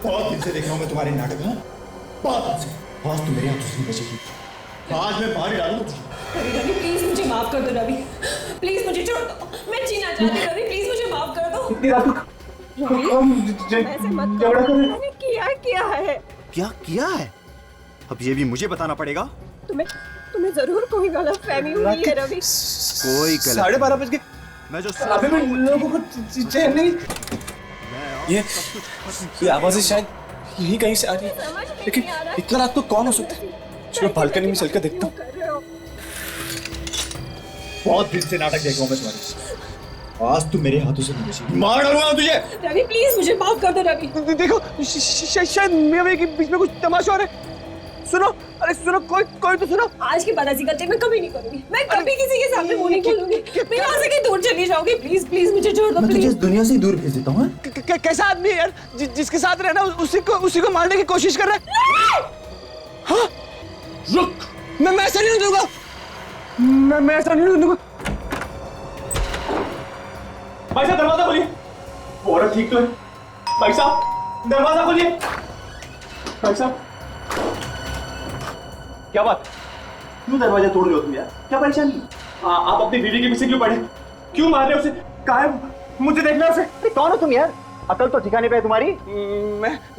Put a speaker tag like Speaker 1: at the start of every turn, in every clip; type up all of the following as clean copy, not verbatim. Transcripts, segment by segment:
Speaker 1: बहुत दिन से देख रहा हूँ मैं तुम्हारे नाटक। हाँ, बहुत दिन से। आज तुम मेरे हाथों से नहीं बचेगी। आज मैं बाहर डालूंगा तुझे।
Speaker 2: रवि प्लीज मुझे माफ कर दो। रवि प्लीज मुझे छोड़ दो, मैं जीना चाहती हूँ। रवि प्लीज मुझे माफ कर दो।
Speaker 3: इतनी रात को
Speaker 2: ऐसे मत करो, मैंने किया है।
Speaker 1: क्या किया है? अब ये भी मुझे बताना पड़ेगा।
Speaker 2: तुम्हें जरूर कोई गलतफहमी हुई है रवि।
Speaker 1: कोई गलत
Speaker 3: 12:30 बज गए।
Speaker 1: मैं जो
Speaker 3: अभी भी लोगों को चैन नहीं। ये आवाजें शायद यहीं कहीं से आ रही है, लेकिन इतना रात को कौन हो सकता है? चलो बालकनी में चल के देखता हूँ।
Speaker 1: बहुत दिन से नाटक देख रहा हूँ मैं तुम्हारे। आज तुम मेरे हाथों से नहीं बचेगी। मार डालूंगा तुझे।
Speaker 2: रवि प्लीज मुझे माफ कर दो। रवि
Speaker 3: देखो शायद मेरे के बीच में कुछ तमाशा हो रहा है। सुनो, अरे सुनो, कोई तो सुनो।
Speaker 2: आज के बाद ऐसी गलती मैं कभी नहीं करूंगी। मैं कभी किसी के सामने मुंह नहीं खोलूंगी। मैं यहाँ से कहीं दूर चली जाऊंगी। प्लीज प्लीज मुझे छोड़ दो।
Speaker 1: मैं तुझे इस दुनिया से ही दूर भेज देता हूँ।
Speaker 3: कैसा आदमी है यार, जिसके साथ रहना उसी को मारने की कोशिश कर रहा है। हाँ, रुक, मैं ऐसा नहीं दूंगा। मैं ऐसा नहीं दूंगा। भाई साहब दरवाजा खोलिए। वो औरत ठीक तो है। भाई साहब दरवाजा खोलिए। भाई साहब क्या बात, क्यों दरवाजा तोड़ रहे हो तुम यार? क्या परेशानी? आप अपनी बीवी के पीछे क्यों पड़े? क्यों मार रहे हो उसे? कहाँ है? मुझे देखना उसे।
Speaker 4: कौन हो तुम यार? अकल तो ठिकाने पे है तुम्हारी?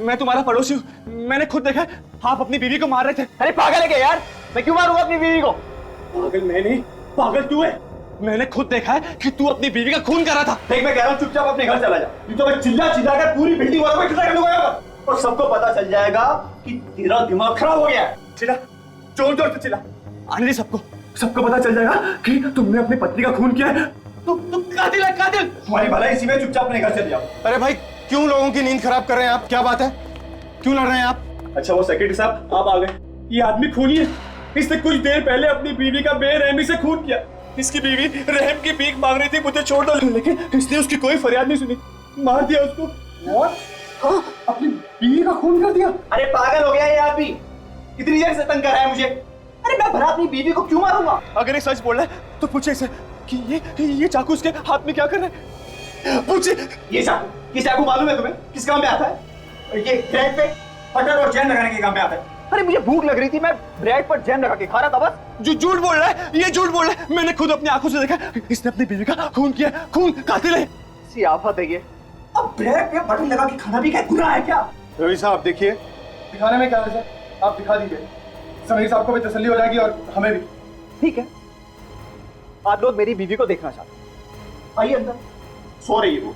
Speaker 3: मैं तुम्हारा पड़ोसी हूँ। मैंने खुद देखा आप अपनी बीवी को मार रहे थे।
Speaker 4: अरे पागल है क्या यार? मैं क्यों मारूंगा अपनी बीवी को?
Speaker 3: पागल मैं नहीं, पागल तू है। मैंने खुद देखा है कि तू अपनी बीवी का खून कर रहा था।
Speaker 4: देख मैं कह रहा हूँ चुपचाप अपने घर चला जा। नहीं तो मैं चिल्ला कर पूरी बिल्डिंग वालों को इकट्ठा कर दूंगा यहाँ पर। और सबको पता चल जाएगा कि तेरा दिमाग खराब हो गया है।
Speaker 3: चिल्ला, जोर जोर से चिल्ला। आने दे सबको पता चल जाएगा कि तुमने अपनी पत्नी का खून किया है। तुम कातिल है, कातिल।
Speaker 4: तुम्हारी भलाई इसी में, चुपचाप अपने घर चले जाओ।
Speaker 3: अरे भाई क्यों लोगों की नींद खराब कर रहे हैं आप? क्या बात है, क्यों लड़ रहे हैं आप? अच्छा वो सेक्रेटरी साहब आप आ गए। ये आदमी खूनी है। इसने कुछ देर पहले अपनी बीवी का बेरहमी से खून किया। इसकी बीवी रहम की भीख मांग रही थी, मुझे छोड़ दो, लेकिन इसने उसकी कोई फरियाद नहीं सुनी, मार दिया उसको। हाँ, अपनी बीवी का खून कर दिया।
Speaker 4: अरे पागल हो गया ये आदमी, इतनी देर से तंग कर रहा है मुझे। अरे मैं भला अपनी बीवी को क्यों मारूंगा?
Speaker 3: अगर ये सच बोल रहा है तो पूछे इसे कि ये चाकू उसके हाथ में क्या कर रहा है। पूछे। ये चाकू मालूम है तुम्हें किस काम में आता है?
Speaker 4: ये ब्रेड पे बटर और जैम लगाने के काम में आता है। अरे मुझे भूख लग रही थी, मैं ब्रेड पर जैम लगा के खा रहा था बस।
Speaker 3: जो झूठ बोल रहा है, ये झूठ बोल रहा है। मैंने खुद अपनी आंखों से देखा, इसने अपनी बीवी का खून किया। खून, कातिल है।
Speaker 4: सी आफत है ये। अब ब्रेड पे बटर लगा के खाना भी क्या गुनाह है क्या?
Speaker 3: रवि साहब देखिए, दिखाने में क्या है सर, आप दिखा दीजिए। समीर साहब को भी तसल्ली हो जाएगी और हमें भी।
Speaker 4: ठीक है, आप लोग मेरी बीवी को देखना चाहते हैं, आइए अंदर। सो रही है वो।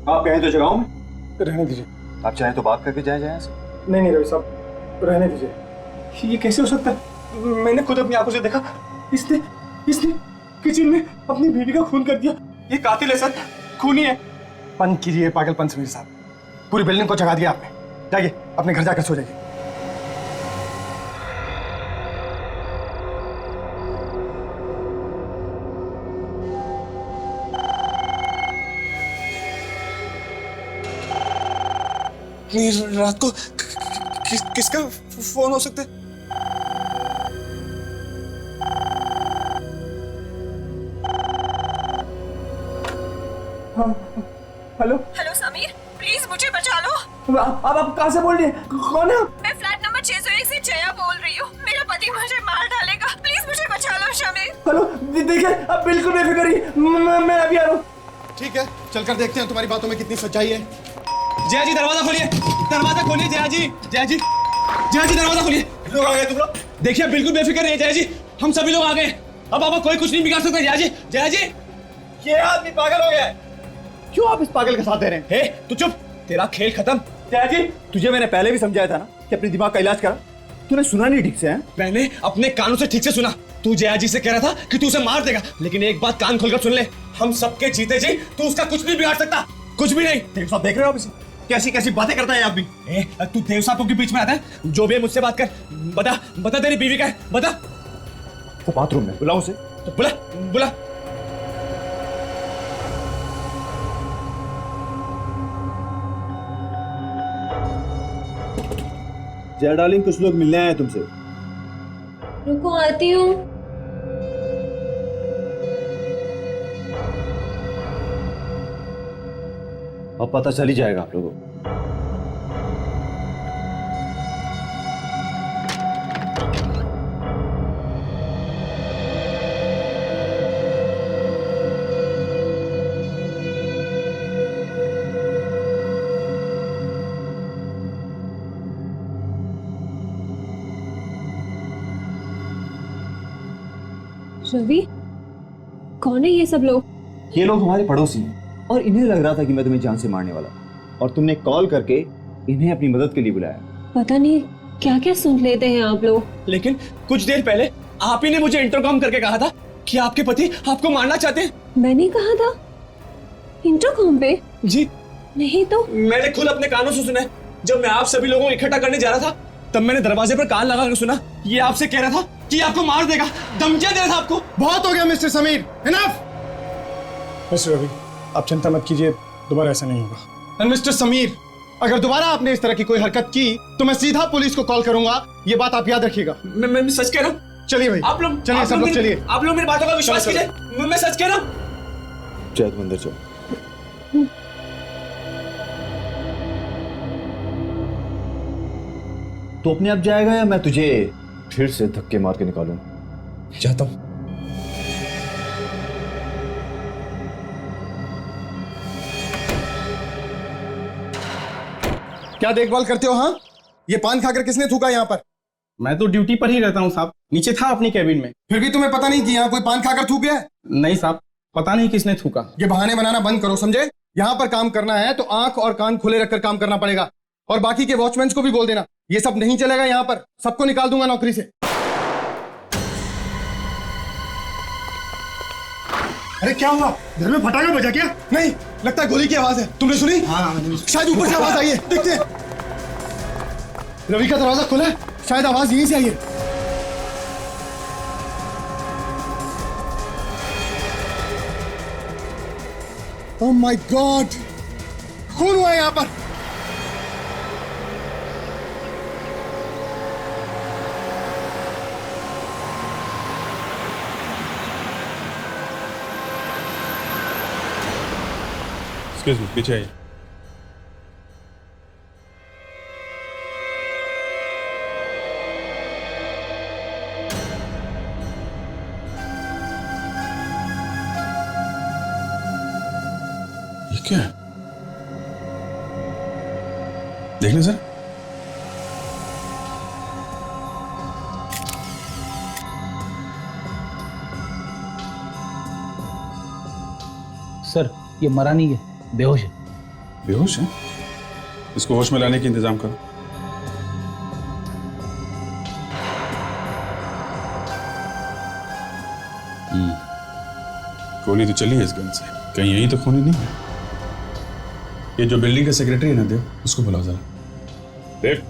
Speaker 3: आप कहें तो जगाओ मैं? रहने दीजिए।
Speaker 4: आप चाहें तो बात करके जाए से।
Speaker 3: नहीं रवि साहब, रहने दीजिए। ये कैसे हो सकता है? मैंने खुद अपनी आंखों से देखा, इसने किचन में अपनी बीवी का खून कर दिया। ये कातिल है सर, खूनी है। बंद कीजिए पागलपन समीर साहब, पूरी बिल्डिंग को जगा दिया आपने। जाइए अपने घर जाकर सो जाइए। रात को किसका फोन हो सकता है? हेलो
Speaker 2: समीर प्लीज मुझे बचा लो।
Speaker 3: आप कहाँ से बोल रही हैं? कौन है?
Speaker 2: मैं फ्लैट नंबर 601 से जया बोल रही हूँ। मेरा पति मुझे मार डालेगा, प्लीज मुझे बचा लो समीर।
Speaker 3: हेलो देखिए, आप बिल्कुल बेफिक्र रहिए, मैं अभी आ रहा हूँ। ठीक है, चलकर देखते हैं तुम्हारी बातों में कितनी सच्चाई है। जया जी दरवाजा खोलिए, दरवाजा खोलिए। जया जी दरवाजा खोलिए।
Speaker 4: लोग आ गए तुम लोग?
Speaker 3: देखिए बिल्कुल बेफिक्र रहिए जया जी, हम सभी लोग आ गए। अब आप कोई कुछ नहीं बिगाड़ सकता। जया जी
Speaker 4: ये आदमी पागल हो गया है। क्यों आप इस पागल के साथ दे रहे हैं?
Speaker 3: हे तू चुप, तेरा खेल खत्म।
Speaker 4: जया जी तुझे मैंने पहले भी समझाया था ना कि अपने दिमाग का इलाज करा। तूने सुना नहीं ठीक से है?
Speaker 3: मैंने अपने कानों से ठीक से सुना। तू जया जी से कह रहा था कि तू उसे मार देगा, लेकिन एक बात कान खोलकर सुन ले, हम सबके जीते जी तू उसका कुछ नहीं बिगाड़ सकता, कुछ भी नहीं।
Speaker 4: देव साहब देख रहे हो आप इसे कैसी कैसी बातें करता है आदमी।
Speaker 3: तू देव साहब के बीच में आता है? जो भी है मुझसे बात कर। बता तेरी बीवी का है, बता।
Speaker 4: वो बाथरूम में, बुलाओ उसे।
Speaker 3: तो बुला।
Speaker 4: जय डार्लिंग, कुछ लोग मिलने आए हैं तुमसे।
Speaker 2: रुको आती हूँ।
Speaker 4: अब पता चल ही जाएगा आप लोगों को।
Speaker 2: रवि, कौन है ये सब लोग?
Speaker 4: ये लोग हमारे पड़ोसी हैं और इन्हें लग रहा था कि मैं तुम्हें जान से मारने वाला हूं, और तुमने कॉल करके इन्हें अपनी मदद के लिए बुलाया।
Speaker 2: पता नहीं क्या क्या सुन लेते हैं आप लोग।
Speaker 3: लेकिन कुछ देर पहले आप ही ने मुझे इंटरकॉम करके कहा था कि आपके पति आपको मारना चाहते हैं।
Speaker 2: मैंने कहा था इंटरकॉम पे?
Speaker 3: जी
Speaker 2: नहीं तो।
Speaker 3: मैंने खुद अपने कानों से सुना है। जब मैं आप सभी लोगों को इकट्ठा करने जा रहा था तब मैंने दरवाजे पर कान लगा कर सुना। ये आपसे कह रहा था कि आपको मार देगा, धमकियां दे रहा था आपको।
Speaker 1: बहुत हो गया mister Sameer, enough. Mister Ravi, आप चिंता मत कीजिए, दोबारा ऐसा नहीं होगा। मिस्टर समीर, अगर दोबारा आपने इस तरह की कोई हरकत की तो मैं सीधा पुलिस को कॉल करूंगा, ये बात आप याद रखिएगा।
Speaker 3: मैं सच कह रहा हूँ।
Speaker 1: चलिए भाई,
Speaker 3: आप लोग
Speaker 1: चलिए, सब लोग चलिए।
Speaker 3: आप लोग मेरी बातों का विश्वास कीजिए, मैं सच कह रहा हूँ।
Speaker 4: चल तुम अंदर चलो। तो अपने आप जाएगा या मैं तुझे फिर से धक्के मार के निकालूं?
Speaker 3: जाता हूं।
Speaker 1: क्या देखभाल करते हो? हाँ, ये पान खाकर किसने थूका यहाँ पर?
Speaker 5: मैं तो ड्यूटी पर ही रहता हूँ साहब, नीचे था अपनी कैबिन में।
Speaker 1: फिर भी तुम्हें पता नहीं कि यहाँ कोई पान खाकर थूक गया है?
Speaker 5: नहीं साहब, पता नहीं किसने थूका।
Speaker 1: ये बहाने बनाना बंद करो, समझे? यहाँ पर काम करना है तो आंख और कान खुले रखकर काम करना पड़ेगा। और बाकी के वॉचमैन को भी बोल देना, ये सब नहीं चलेगा यहाँ पर, सबको निकाल दूंगा नौकरी से। अरे क्या हुआ? घर में फटाका बजा क्या? नहीं, लगता है गोली की आवाज है। तुमने सुनी? हाँ, मैंने शायद ऊपर से आवाज आई है, देखते हैं। रवि का दरवाजा खुला है, शायद आवाज यहीं से आई है। ओह माय गॉड, खून हुआ है यहाँ पर।
Speaker 6: एक्सक्यूज मी, पीछे आइए। ये क्या है? देख लें सर।
Speaker 5: सर ये मरा नहीं है, बेहोश है।
Speaker 6: बेहोश है? इसको होश में लाने का इंतजाम करो। गोली तो चली है इस गन से, कहीं यही तो खूनी नहीं है। ये जो बिल्डिंग का सेक्रेटरी है ना देव, उसको बुलाओ जरा। देव।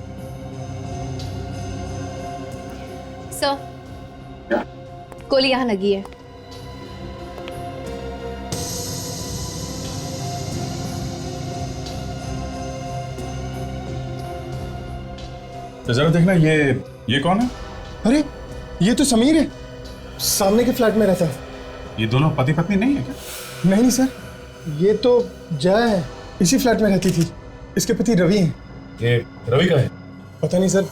Speaker 7: सर, गोली यहाँ लगी है।
Speaker 6: तो जरा देखना ये कौन है?
Speaker 1: अरे ये तो समीर है, सामने के फ्लैट में रहता है।
Speaker 6: ये दोनों पति पत्नी नहीं है क्या?
Speaker 1: नहीं सर, ये तो जया है, इसी फ्लैट में रहती थी। इसके पति रवि हैं।
Speaker 6: ये रवि का है?
Speaker 1: पता नहीं सर,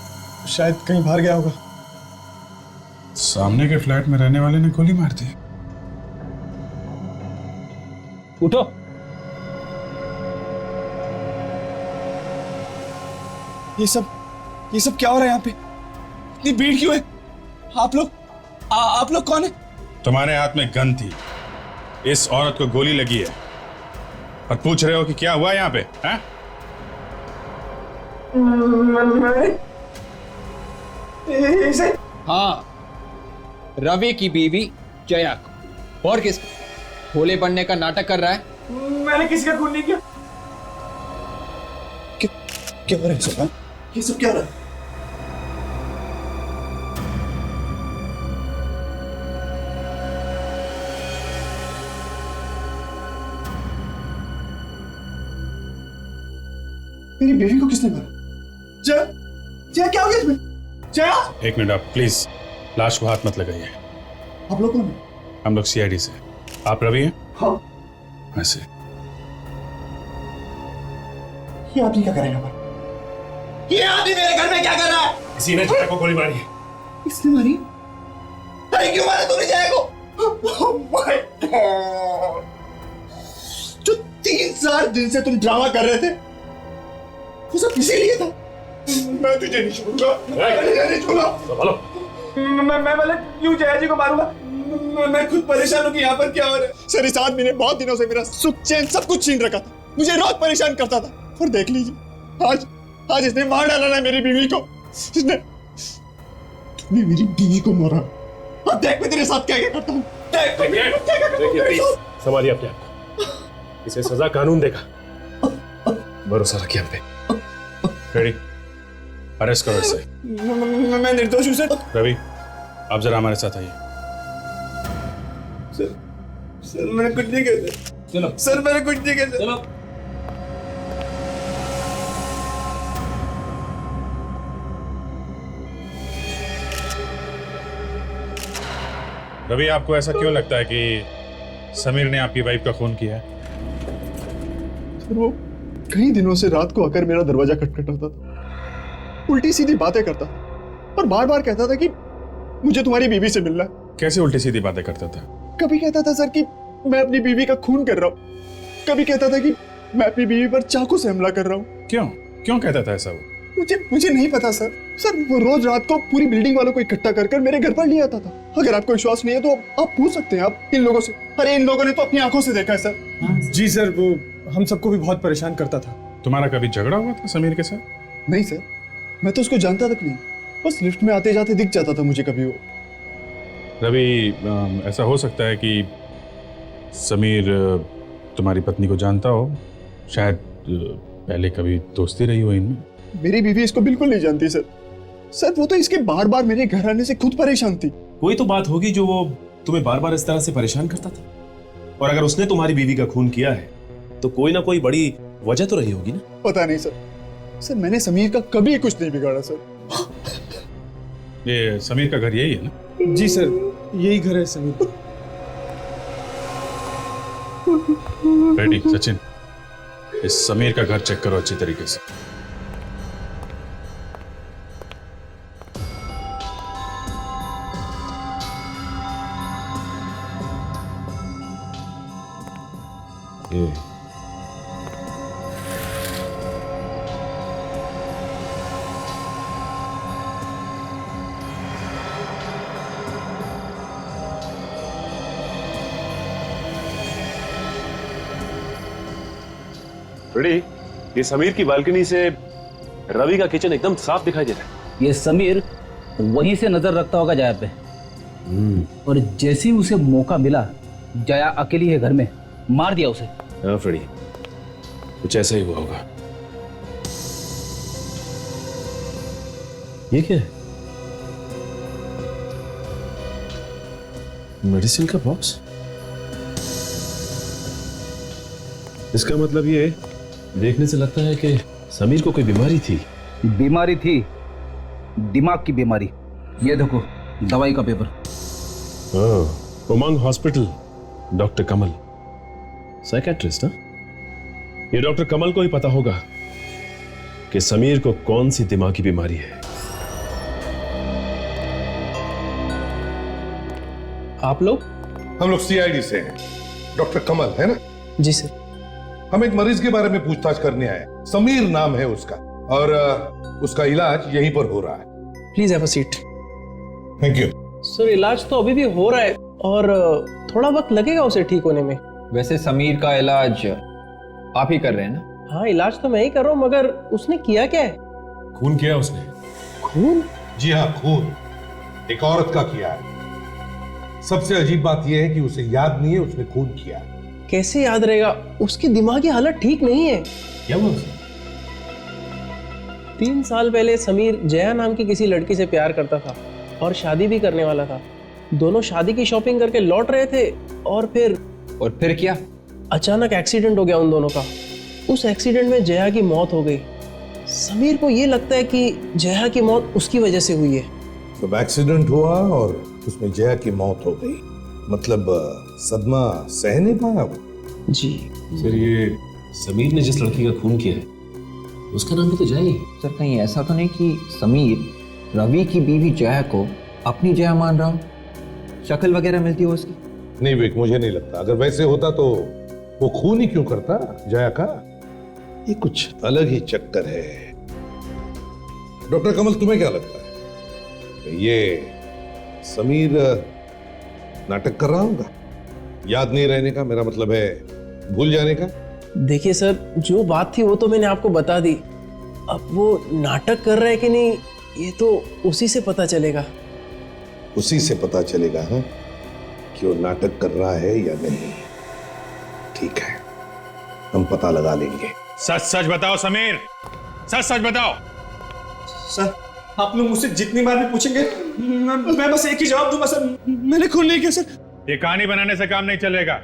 Speaker 1: शायद कहीं बाहर गया होगा।
Speaker 6: सामने के फ्लैट में रहने वाले ने गोली मार दी।
Speaker 5: उठो।
Speaker 3: ये सब क्या हो रहा है यहाँ पे? इतनी भीड़ क्यों है? आप लोग कौन है?
Speaker 6: तुम्हारे हाथ में गन थी, इस औरत को गोली लगी है और पूछ रहे हो कि क्या हुआ यहाँ पे? हैं?
Speaker 8: हाँ, रवि की बीवी जया को। और किस भोले बनने का नाटक कर रहा है?
Speaker 3: मैंने किसी का खून नहीं किया।
Speaker 1: क्या हो रहा है सर? ये सब क्या हो रहा है? मेरी बेबी को किसने मारा?
Speaker 4: जया क्या हो गया इसमें? जया,
Speaker 6: एक मिनट आप प्लीज लाश को हाथ मत लगाइए।
Speaker 4: आप लोग कौन हैं?
Speaker 6: हम लोग सीआईडी से। आप रवि हैं?
Speaker 4: हाँ।
Speaker 6: ऐसे
Speaker 4: ये आदमी क्या कर रहे हैं यहाँ पर? ये आदमी मेरे घर में क्या कर रहा है?
Speaker 3: किसी ने जया को गोली मारी है।
Speaker 4: इसने मारी? अरे क्यों मारा तूने जया को? Oh my God! जो 3-4 दिन से तुम ड्रामा कर रहे थे, वो सब इसीलिए था। मैं तुझे नहीं छोड़ूंगा। मैं नहीं छोड़ूंगा। मैं वाले क्यों जया जी को मारूंगा? मैं खुद परेशान हूँ कि यहाँ पर क्या हो रहा है। सर, इस आदमी ने बहुत दिनों से मेरा सुख चैन सब कुछ छीन रखा था। मुझे रोज परेशान करता था। और देख लीजिए, आज इसने मार डाला ना मेरी बीवी को। इसने तूने मेरी बीवी को मारा। और देख मैं तेरे साथ क्या क्या करता हूँ।
Speaker 3: संभालिए अपने आप को। इसे सजा कानून देगा। भरोसा रखिए हम पे।
Speaker 6: रेडी, अरेस्ट करो इसे।
Speaker 4: मैं निर्दोष हूँ सर।
Speaker 6: रवि, आप जरा हमारे साथ आइए।
Speaker 4: सर मैंने कुछ नहीं किया। चलो सर, मैंने कुछ नहीं किया। चलो
Speaker 6: रवि, आपको ऐसा क्यों लगता है कि समीर ने आपकी वाइफ का खून किया है?
Speaker 1: सर, वो कई दिनों से रात को आकर मेरा दरवाजा खटखटाता था, उल्टी सीधी बातें करता था और बार बार कहता था कि मुझे तुम्हारी बीवी से मिलना है।
Speaker 6: कैसे उल्टी सीधी बातें करता था?
Speaker 1: कभी कहता था सर कि मैं अपनी बीवी का खून कर रहा हूँ, कभी कहता था कि मैं अपनी बीवी पर चाकू से हमला कर रहा हूँ।
Speaker 6: क्यों कहता था ऐसा वो?
Speaker 1: मुझे नहीं पता सर। वो रोज रात को पूरी बिल्डिंग वालों को इकट्ठा कर मेरे घर पर ले आता था। अगर आपको विश्वास नहीं है तो आप पूछ सकते हैं आप इन लोगों से। अरे इन लोगों ने तो अपनी आंखों से देखा है सर।
Speaker 5: जी सर, वो हम सबको भी बहुत परेशान करता था।
Speaker 6: तुम्हारा कभी झगड़ा हुआ था समीर के साथ?
Speaker 1: नहीं सर, मैं तो उसको जानता तक नहीं, बस लिफ्ट में आते जाते दिख जाता था मुझे कभी वो।
Speaker 6: रवि, ऐसा हो सकता है कि समीर तुम्हारी पत्नी को जानता हो, शायद पहले कभी दोस्ती रही हो इनमें।
Speaker 1: मेरी बीवी इसको बिल्कुल नहीं जानती सर। वो तो इसके बार बार मेरे घर आने से खुद परेशान थी।
Speaker 9: कोई तो बात होगी जो वो तुम्हें बार बार इस तरह से परेशान करता था। और अगर उसने तुम्हारी बीवी का खून किया है तो कोई ना कोई बड़ी वजह तो रही होगी ना।
Speaker 1: पता नहीं सर, मैंने समीर का कभी कुछ नहीं बिगाड़ा सर।
Speaker 6: ये समीर का घर यही है ना?
Speaker 5: जी सर, यही घर है समीर।
Speaker 6: रेडी सचिन, इस समीर का घर चेक करो अच्छी तरीके से।
Speaker 9: रेडी, ये समीर की बालकनी से रवि का किचन एकदम साफ दिखाई दे रहा है।
Speaker 10: ये समीर वहीं से नजर रखता होगा जया पे। और जैसे ही उसे मौका मिला, जया अकेली है घर में, मार दिया उसे।
Speaker 9: हाँ फ्रेडी, कुछ ऐसा ही हुआ होगा। ये क्या है? मेडिसिन का बॉक्स? इसका मतलब ये देखने से लगता है कि समीर को कोई बीमारी थी।
Speaker 10: बीमारी थी, दिमाग की बीमारी। ये देखो दवाई का पेपर।
Speaker 9: उमंग हॉस्पिटल, डॉक्टर कमल, साइकेट्रिस्ट। ना ये डॉक्टर कमल को ही पता होगा कि समीर को कौन सी दिमागी बीमारी है।
Speaker 8: आप लोग?
Speaker 11: हम लोग सीआईडी से हैं। डॉक्टर कमल है ना?
Speaker 8: जी सर।
Speaker 11: हम एक मरीज के बारे में पूछताछ करने आए। समीर नाम है उसका और उसका इलाज यहीं पर हो रहा है।
Speaker 8: Please have a seat.
Speaker 11: Thank you
Speaker 8: sir. इलाज तो अभी भी हो रहा है और थोड़ा वक्त लगेगा उसे ठीक होने में। वैसे समीर का इलाज आप ही कर रहे हैं ना? हाँ, इलाज तो मैं ही कर रहा हूँ, मगर उसने किया क्या है?
Speaker 9: खून किया उसने।
Speaker 8: खून?
Speaker 11: जी हाँ, खून एक औरत का किया है। सबसे अजीब बात यह है कि उसे याद नहीं है उसने खून किया है।
Speaker 8: कैसे याद रहेगा? उसकी दिमागी हालत ठीक नहीं है।
Speaker 9: क्या हुआ उसे?
Speaker 8: 3 साल पहले समीर जया नाम की किसी लड़की से प्यार करता था और शादी भी करने वाला था। दोनों शादी की शॉपिंग करके लौट रहे थे और फिर क्या? अचानक एक्सीडेंट हो गया उन दोनों का। उस एक्सीडेंट में जया की मौत हो गई। समीर को ये लगता है कि जया की मौत उसकी वजह से हुई है।
Speaker 11: जब एक्सीडेंट हुआ और उसमें जया की मौत हो गई, मतलब सदमा सह नहीं पाया वो।
Speaker 8: जी
Speaker 9: सर, ये समीर ने जिस लड़की का खून किया है उसका नाम भी तो जया ही है।
Speaker 8: सर, कहीं ऐसा तो नहीं कि समीर रवि की बीवी जया को अपनी जया मान रहा हो? शक्ल वगैरह मिलती हो उसकी?
Speaker 11: नहीं विक, मुझे नहीं लगता। अगर वैसे होता तो वो खून ही क्यों करता जया का। ये कुछ अलग ही चक्कर है। डॉक्टर कमल, तुम्हें क्या लगता है, ये समीर नाटक कर रहा होगा? याद नहीं रहने का, मेरा मतलब है भूल जाने का।
Speaker 8: देखिए सर, जो बात थी वो तो मैंने आपको बता दी। अब वो नाटक कर रहा है कि नहीं ये तो उसी से पता चलेगा।
Speaker 11: उसी से पता चलेगा हाँ कि वो नाटक कर रहा है या नहीं। ठीक है, हम पता लगा लेंगे।
Speaker 6: सच सच बताओ समीर, सच सच बताओ।
Speaker 3: सर, आप लोग मुझसे जितनी बार भी पूछेंगे मैं बस एक ही जवाब दूंगा सर, मैंने खून नहीं किया सर।
Speaker 6: ये कहानी बनाने से काम नहीं चलेगा।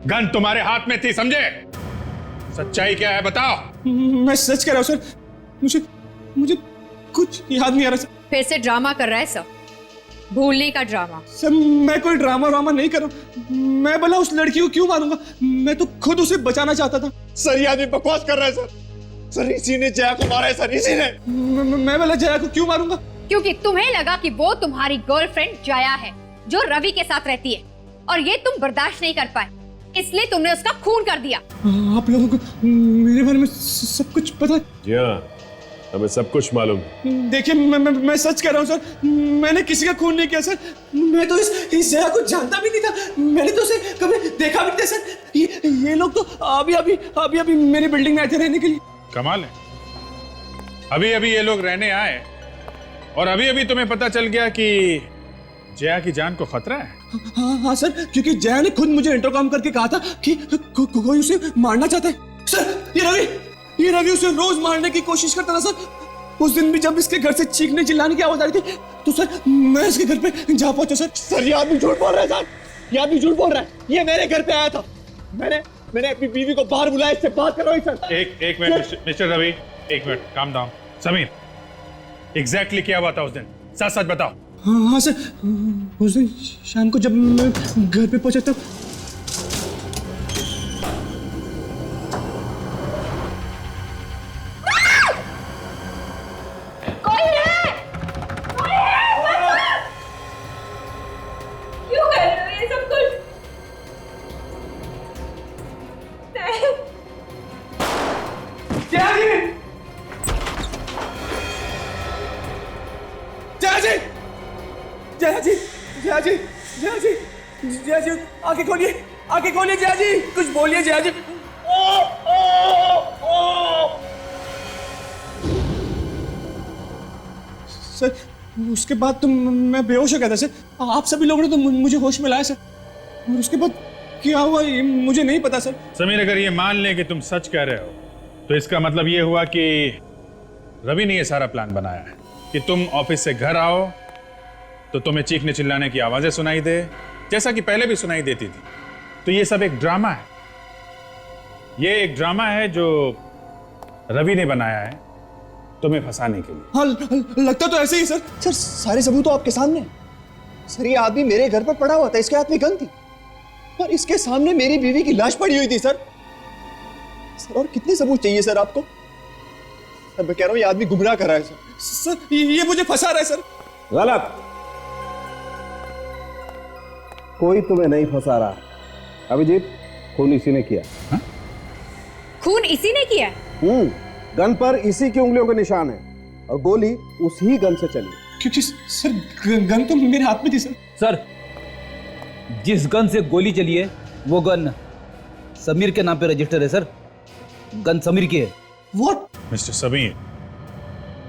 Speaker 6: गन तुम्हारे हाथ में थी, समझे? सच्चाई क्या है बताओ।
Speaker 3: मैं सच कह रहा हूँ सर, मुझे कुछ याद नहीं आ रहा सर।
Speaker 7: फिर से ड्रामा कर रहा है सब, भूलने का ड्रामा।
Speaker 3: सर, मैं कोई ड्रामा नहीं कर रहा हूँ। मैं भला उस लड़की को क्यों मारूंगा? मैं तो खुद उसे बचाना चाहता था।
Speaker 4: सर, ये आदमी बकवास कर रहा है सर। सर, इसी ने जया को मारा है सर, इसी ने।
Speaker 3: मैं भला जया को क्यों मारूंगा?
Speaker 7: क्योंकि तुम्हें लगा कि वो तुम्हारी गर्लफ्रेंड जया है जो रवि के साथ रहती है, और ये तुम बर्दाश्त नहीं कर पाए, इसलिए तुमने उसका खून कर दिया।
Speaker 3: आप लोगों को मेरे बारे में सब कुछ पता है?
Speaker 9: जी हाँ, हमें सब कुछ मालूम है।
Speaker 3: देखिए, मैं सच कह रहा हूँ सर, मैंने किसी का खून नहीं किया सर। मैं तो इस जया को जानता भी नहीं था, मैंने तो उसे कभी देखा भी नहीं था सर। ये लोग तो अभी मेरी बिल्डिंग में आए थे रहने के लिए।
Speaker 6: कमाल है, अभी अभी ये लोग रहने आए और अभी अभी तुम्हें पता चल गया कि जया की जान को खतरा है।
Speaker 3: हाँ सर, क्योंकि जया ने खुद मुझे इंटरकॉम करके कहा था कि कोई उसे मारना चाहता है। सर, ये रवि उसे रोज मारने की कोशिश करता था सर। उस दिन भी जब इसके घर से चीखने चिल्लाने की आवाज आ रही थी तो सर मैं इसके घर पे जा पहुंचा सर।
Speaker 4: सर, ये आदमी झूठ बोल रहा है सर, ये आदमी झूठ बोल रहा है। ये मेरे घर पे आया था, मैंने अपनी बीवी को बाहर बुलाया, इससे बात करवाई सर।
Speaker 6: एक मिनट मिस्टर रवि, एक minute, calm down. Sameer, exactly क्या हुआ था उस दिन, सच सच बताओ।
Speaker 3: हाँ सर, उस दिन शाम को जब मैं घर पे पहुंचा तब जया जी, आंखें खोलिए जया जी, कुछ बोलिए जया जी। सर, उसके बाद तो मैं बेहोश हो गया था सर। आप सभी लोगों ने तो मुझे होश में लाया सर, और उसके बाद क्या हुआ ये मुझे नहीं पता सर।
Speaker 6: समीर, अगर ये मान लें कि तुम सच कह रहे हो तो इसका मतलब ये हुआ कि रवि ने ये सारा प्लान बनाया है कि तुम ऑफिस से घर आओ तो तुम्हें चीखने चिल्लाने की आवाजें सुनाई दे, जैसा कि पहले भी सुनाई देती थी। तो ये सब एक ड्रामा है, ये एक ड्रामा है जो रवि ने बनाया है तुम्हें फंसाने के लिए।
Speaker 3: हाँ, लगता तो ऐसे ही सर।
Speaker 4: सर, सारे सबूत तो आपके सामने हैं। सर, ये आदमी मेरे घर पर पड़ा हुआ था, इसके हाथ में गन थी और इसके सामने मेरी बीवी की लाश पड़ी हुई थी सर। और कितने सबूत चाहिए सर आपको? सर, मैं कह रहा हूं ये आदमी गुमराह कर रहा है
Speaker 3: सर, ये मुझे फंसा रहा है सर।
Speaker 5: गलत, कोई तुम्हें नहीं फंसा रहा। अभिजीत, खून इसी ने किया।
Speaker 7: हा? खून इसी ने किया?
Speaker 5: गन पर इसी की उंगलियों के निशान है और गोली उसी गन से चली।
Speaker 3: क्योंकि सर गन तो मेरे हाथ में थी सर।
Speaker 10: सर, जिस गन से गोली चली है वो गन समीर के नाम पे रजिस्टर है सर। गन समीर की है।
Speaker 3: व्हाट?
Speaker 6: मिस्टर समीर,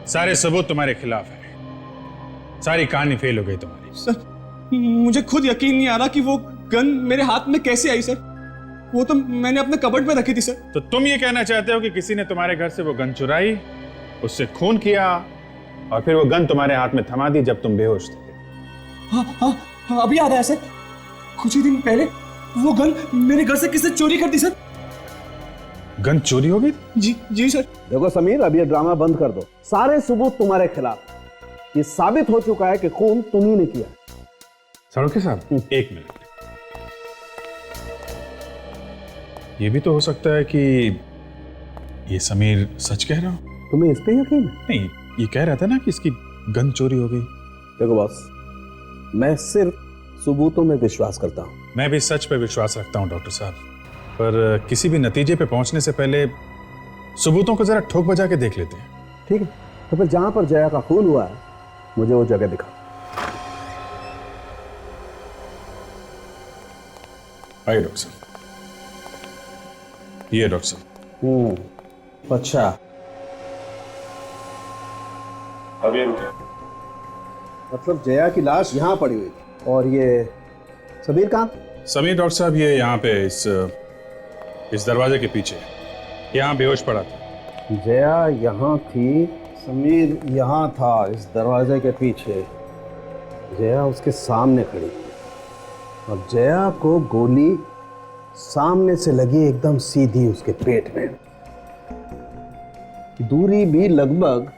Speaker 6: सारे सबूत तुम्हारे खिलाफ है, सारी कहानी फेल हो गई तुम्हारी।
Speaker 3: सर, मुझे खुद यकीन नहीं आ रहा कि वो गन मेरे हाथ में कैसे आई सर। वो तो मैंने अपने कबर्ड में रखी थी सर।
Speaker 6: तो तुम ये कहना चाहते हो कि किसी ने तुम्हारे घर से वो गन चुराई, उससे खून किया और फिर वो गन तुम्हारे हाथ में थमा दी जब तुम बेहोश थे?
Speaker 3: हाँ, अभी आ रहा है सर। कुछ ही दिन पहले वो गन मेरे घर से किसने चोरी कर दी सर।
Speaker 6: गन चोरी हो गई?
Speaker 3: जी जी सर।
Speaker 5: देखो समीर, अब ये ड्रामा बंद कर दो। सारे सबूत तुम्हारे खिलाफ। ये साबित हो चुका है कि खून तुम्ही ने किया।
Speaker 6: साड़ोके साहब, एक मिनट। ये भी तो हो सकता है कि ये समीर सच कह रहा हो।
Speaker 5: तुम्हें इस पे यकीन है?
Speaker 6: नहीं, ये कह रहा था ना कि इसकी गन चोरी हो गई।
Speaker 5: देखो बॉस, मैं सिर्फ सबूतों में विश्वास करता हूँ।
Speaker 6: मैं भी सच पे विश्वास रखता हूँ डॉक्टर साहब, पर किसी भी नतीजे पे पहुंचने से पहले सबूतों को जरा ठोक बजा के देख लेते हैं।
Speaker 5: ठीक है, तो फिर जहां पर जया का खून हुआ है, मुझे वो जगह दिखा।
Speaker 6: आइए डॉक्टर साहब। ये डॉक्टर साहब।
Speaker 5: अच्छा,
Speaker 6: अब ये रुके।
Speaker 5: मतलब जया की लाश यहाँ पड़ी हुई थी और ये समीर कहाँ?
Speaker 6: समीर डॉक्टर साहब ये यहाँ पे इस दरवाजे के पीछे यहाँ बेहोश पड़ा था।
Speaker 5: जया यहाँ थी, समीर यहाँ था इस दरवाजे के पीछे। जया उसके सामने खड़ी थी और जया को गोली सामने से लगी, एकदम सीधी उसके पेट में। दूरी भी लगभग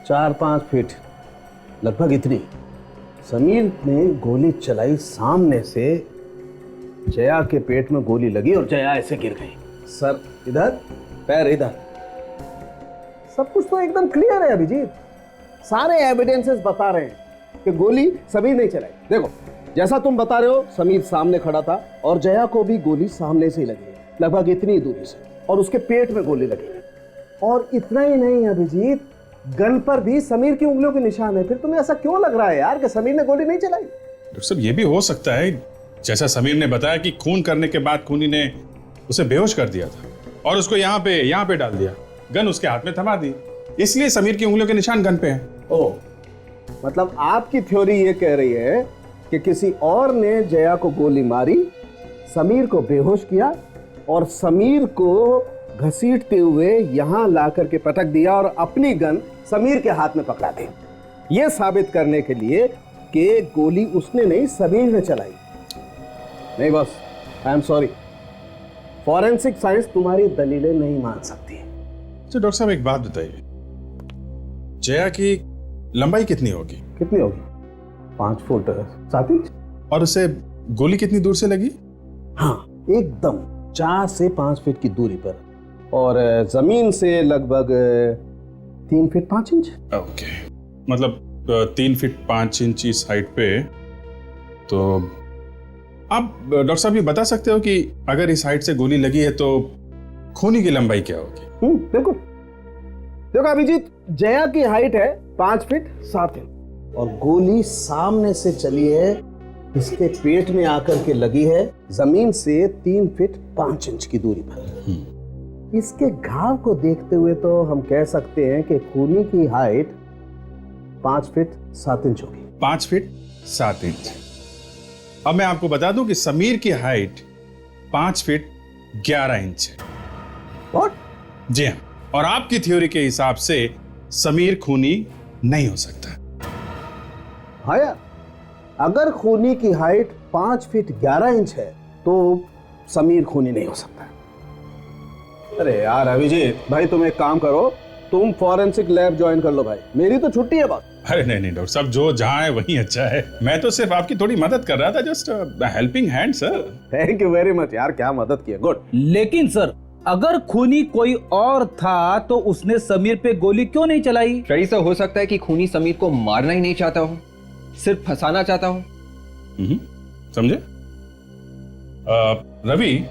Speaker 5: 4-5 फीट, लगभग इतनी। समीर ने गोली चलाई सामने से, जया के पेट में गोली लगी और जया ऐसे गिर गई। सर इधर, पैर इधर। सब कुछ तो एकदम क्लियर है अभिजीत। सारे एविडेंसेस बता रहे हैं कि गोली समीर ने चलाई। देखो, जैसा तुम बता रहे हो, समीर सामने खड़ा था और जया को भी गोली सामने से ही लगी, लगभग इतनी दूरी से, और उसके पेट में गोली लगी। और इतना ही नहीं अभिजीत, गन पर भी समीर की उंगलियों के निशान है। फिर तुम्हें ऐसा क्यों लग रहा है यार कि समीर ने गोली नहीं चलाई?
Speaker 6: डॉक्टर साहब, ये भी हो सकता है जैसा समीर ने बताया कि खून करने के बाद खूनी ने उसे बेहोश कर दिया था और उसको यहाँ पे डाल दिया, गन उसके हाथ में थमा दी, इसलिए समीर की उंगलियों के निशान गन पे हैं।
Speaker 5: ओह, मतलब आपकी थ्योरी ये कह रही है कि किसी और ने जया को गोली मारी, समीर को बेहोश किया और समीर को घसीटते हुए यहाँ ला करके पटक दिया और अपनी गन समीर के हाथ में पकड़ा दी, ये साबित करने के लिए कि गोली उसने नहीं, समीर ने चलाई। नहीं boss, I am sorry, forensic science तुम्हारी दलीलें नहीं मान सकती।
Speaker 6: तो डॉक्टर साहब एक बात बताइए, जया की लंबाई कितनी होगी?
Speaker 5: कितनी होगी? 5 फुट 7 इंच।
Speaker 6: और उसे गोली कितनी दूर से लगी?
Speaker 5: हाँ, एकदम 4 से 5 फीट की दूरी पर, और जमीन से लगभग 3 फीट 5 इंच।
Speaker 6: ओके, मतलब 3 फीट 5 इंच इस हाइट पे। तो आप डॉक्टर साहब ये बता सकते हो कि अगर इस हाइट से गोली लगी है तो खूनी की लंबाई क्या होगी?
Speaker 5: देखो अभिजीत, जया की हाइट है 5 फीट 7 इंच और गोली सामने से चली है, इसके पेट में आकर के लगी है जमीन से 3 फीट 5 इंच की दूरी पर। इसके घाव को देखते हुए तो हम कह सकते हैं कि खूनी की हाइट 5 फीट 7 इंच होगी।
Speaker 6: 5 फीट 7 इंच। अब मैं आपको बता दूं कि समीर की हाइट 5 फीट 11 इंच है।
Speaker 5: What?
Speaker 6: जी हाँ, और आपकी थ्योरी के हिसाब से समीर खूनी नहीं हो सकता।
Speaker 5: हाँ यार, अगर खूनी की हाइट 5 फीट 11 इंच है तो समीर खूनी नहीं हो सकता। अरे यार अभिजीत भाई, तुम एक काम करो, तुम फॉरेंसिक लैब ज्वाइन कर लो भाई, मेरी तो छुट्टी है बस।
Speaker 6: अरे नहीं डॉक्टर साहब, जो जहां है वहीं अच्छा है। मैं तो सिर्फ आपकी थोड़ी मदद कर रहा था, just helping hand sir.
Speaker 5: Thank you very much यार, क्या मदद की है, गुड।
Speaker 10: लेकिन सर, अगर खूनी कोई और था तो उसने समीर पे गोली क्यों नहीं चलाई?
Speaker 8: शरीर से हो सकता है कि खूनी समीर को मारना ही नहीं चाहता हो, सिर्फ फंसाना चाहता हो।
Speaker 6: समझे? रवि,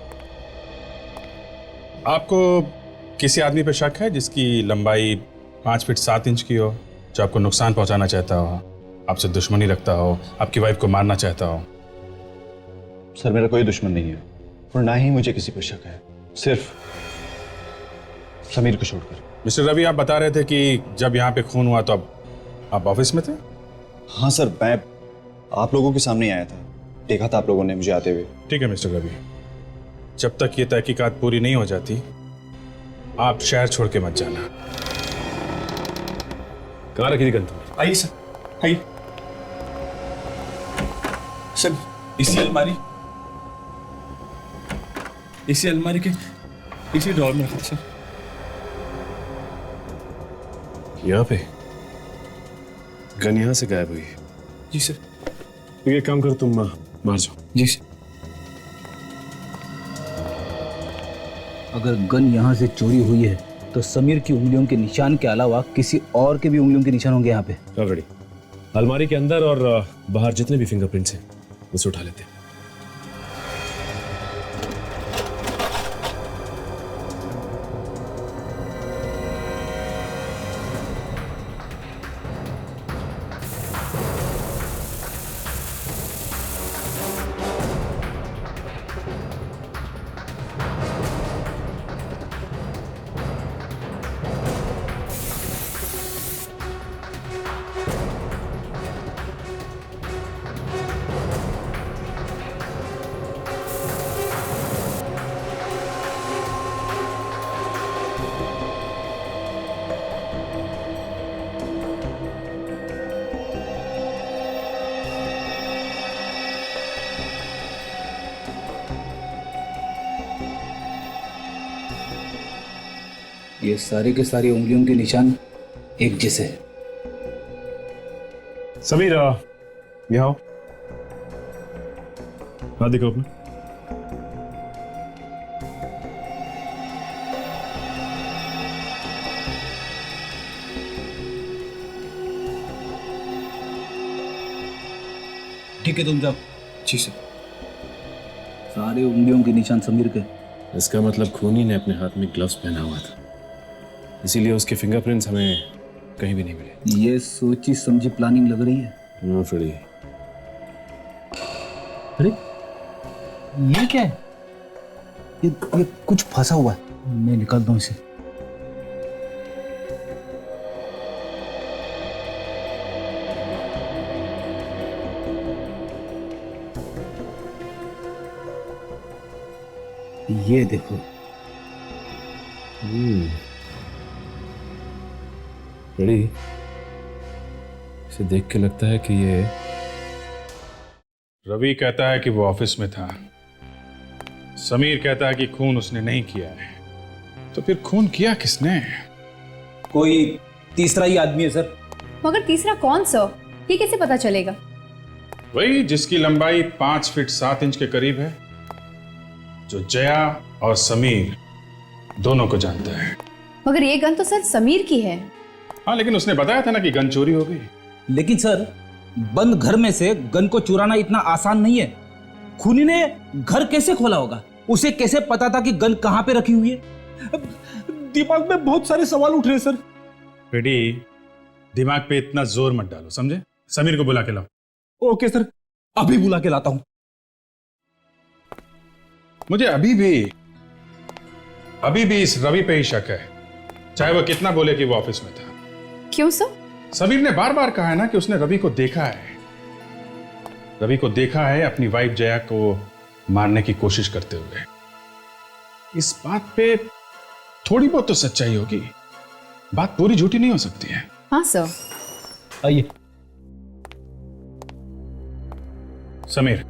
Speaker 6: आपको किसी आदमी पे शक है जिसकी लंबाई 5 फीट 7 इंच की हो, जो आपको नुकसान पहुंचाना चाहता हो, आपसे दुश्मनी रखता हो, आपकी वाइफ को मारना चाहता हो?
Speaker 3: सर, मेरा कोई दुश्मन नहीं है और ना ही मुझे किसी पर शक है, सिर्फ समीर को छोड़कर।
Speaker 6: मिस्टर रवि, आप बता रहे थे कि जब यहाँ पे खून हुआ तो आप ऑफिस में थे?
Speaker 3: हाँ सर, मैं आप लोगों के सामने आया था, देखा था आप लोगों ने मुझे आते हुए।
Speaker 6: ठीक है मिस्टर रवि, जब तक ये तहकीकात पूरी नहीं हो जाती आप शहर छोड़ के मत जाना।
Speaker 9: कहाँ रखी थी गन तुमने?
Speaker 3: आइए सर, आइए सर। इसी अलमारी के इसी ड्रॉर में रखा सर।
Speaker 9: यहाँ पे गन यहाँ से गायब हुई है।
Speaker 3: जी सर।
Speaker 9: तो ये काम करो, तुम मार जाओ।
Speaker 3: जी सर।
Speaker 10: अगर गन यहाँ से चोरी हुई है तो समीर की उंगलियों के निशान के अलावा किसी और के भी उंगलियों के निशान होंगे यहाँ पे।
Speaker 9: ऑलरेडी अलमारी के अंदर और बाहर जितने भी फिंगरप्रिंट्स हैं उसे उठा लेते हैं।
Speaker 10: ये सारे के सारे उंगलियों के निशान एक जैसे हैं।
Speaker 9: समीर यहाँ आओ, हाथ दिखाओ अपना।
Speaker 10: ठीक है, तुम जाओ।
Speaker 3: जी सर।
Speaker 10: सारे उंगलियों के निशान समीर के।
Speaker 9: इसका मतलब खूनी ने अपने हाथ में ग्लव्स पहना हुआ था, इसीलिए उसके फिंगरप्रिंट्स हमें कहीं भी नहीं मिले।
Speaker 10: ये सोची समझी प्लानिंग लग रही है।
Speaker 9: No Freddy.
Speaker 10: अरे ये क्या है? ये कुछ फंसा हुआ है। मैं निकालता हूँ इसे। ये देखो।
Speaker 9: फ्रेडी, इसे देख के लगता है कि ये
Speaker 6: रवि कहता है कि वो ऑफिस में था, समीर कहता है कि खून उसने नहीं किया है, तो फिर खून किया किसने?
Speaker 10: कोई तीसरा ही आदमी है सर।
Speaker 7: मगर तीसरा कौन सा? ये कैसे पता चलेगा?
Speaker 6: वही जिसकी लंबाई 5 फीट 7 इंच के करीब है, जो जया और समीर दोनों को जानता है।
Speaker 7: मगर ये गन तो सर समीर की है।
Speaker 6: हाँ, लेकिन उसने बताया था ना कि गन चोरी हो गई।
Speaker 10: लेकिन सर, बंद घर में से गन को चुराना इतना आसान नहीं है। खूनी ने घर कैसे खोला होगा? उसे कैसे पता था कि गन कहां पे रखी हुई है?
Speaker 3: दिमाग में बहुत सारे सवाल उठ रहे हैं सर।
Speaker 6: फ्रेडी, दिमाग पे इतना जोर मत डालो, समझे? समीर को बुला के लाओ।
Speaker 3: ओके सर, अभी बुला के लाता हूं।
Speaker 6: मुझे अभी भी इस रवि पे ही शक है, चाहे वो कितना बोले कि वो ऑफिस में था।
Speaker 7: क्यों सर?
Speaker 6: समीर ने बार बार कहा है ना कि उसने रवि को देखा है। रवि को देखा है अपनी वाइफ जया को मारने की कोशिश करते हुए। इस बात पे थोड़ी बहुत तो सच्चाई होगी, बात पूरी झूठी नहीं हो सकती है।
Speaker 7: हाँ सर।
Speaker 10: आइए।
Speaker 6: समीर,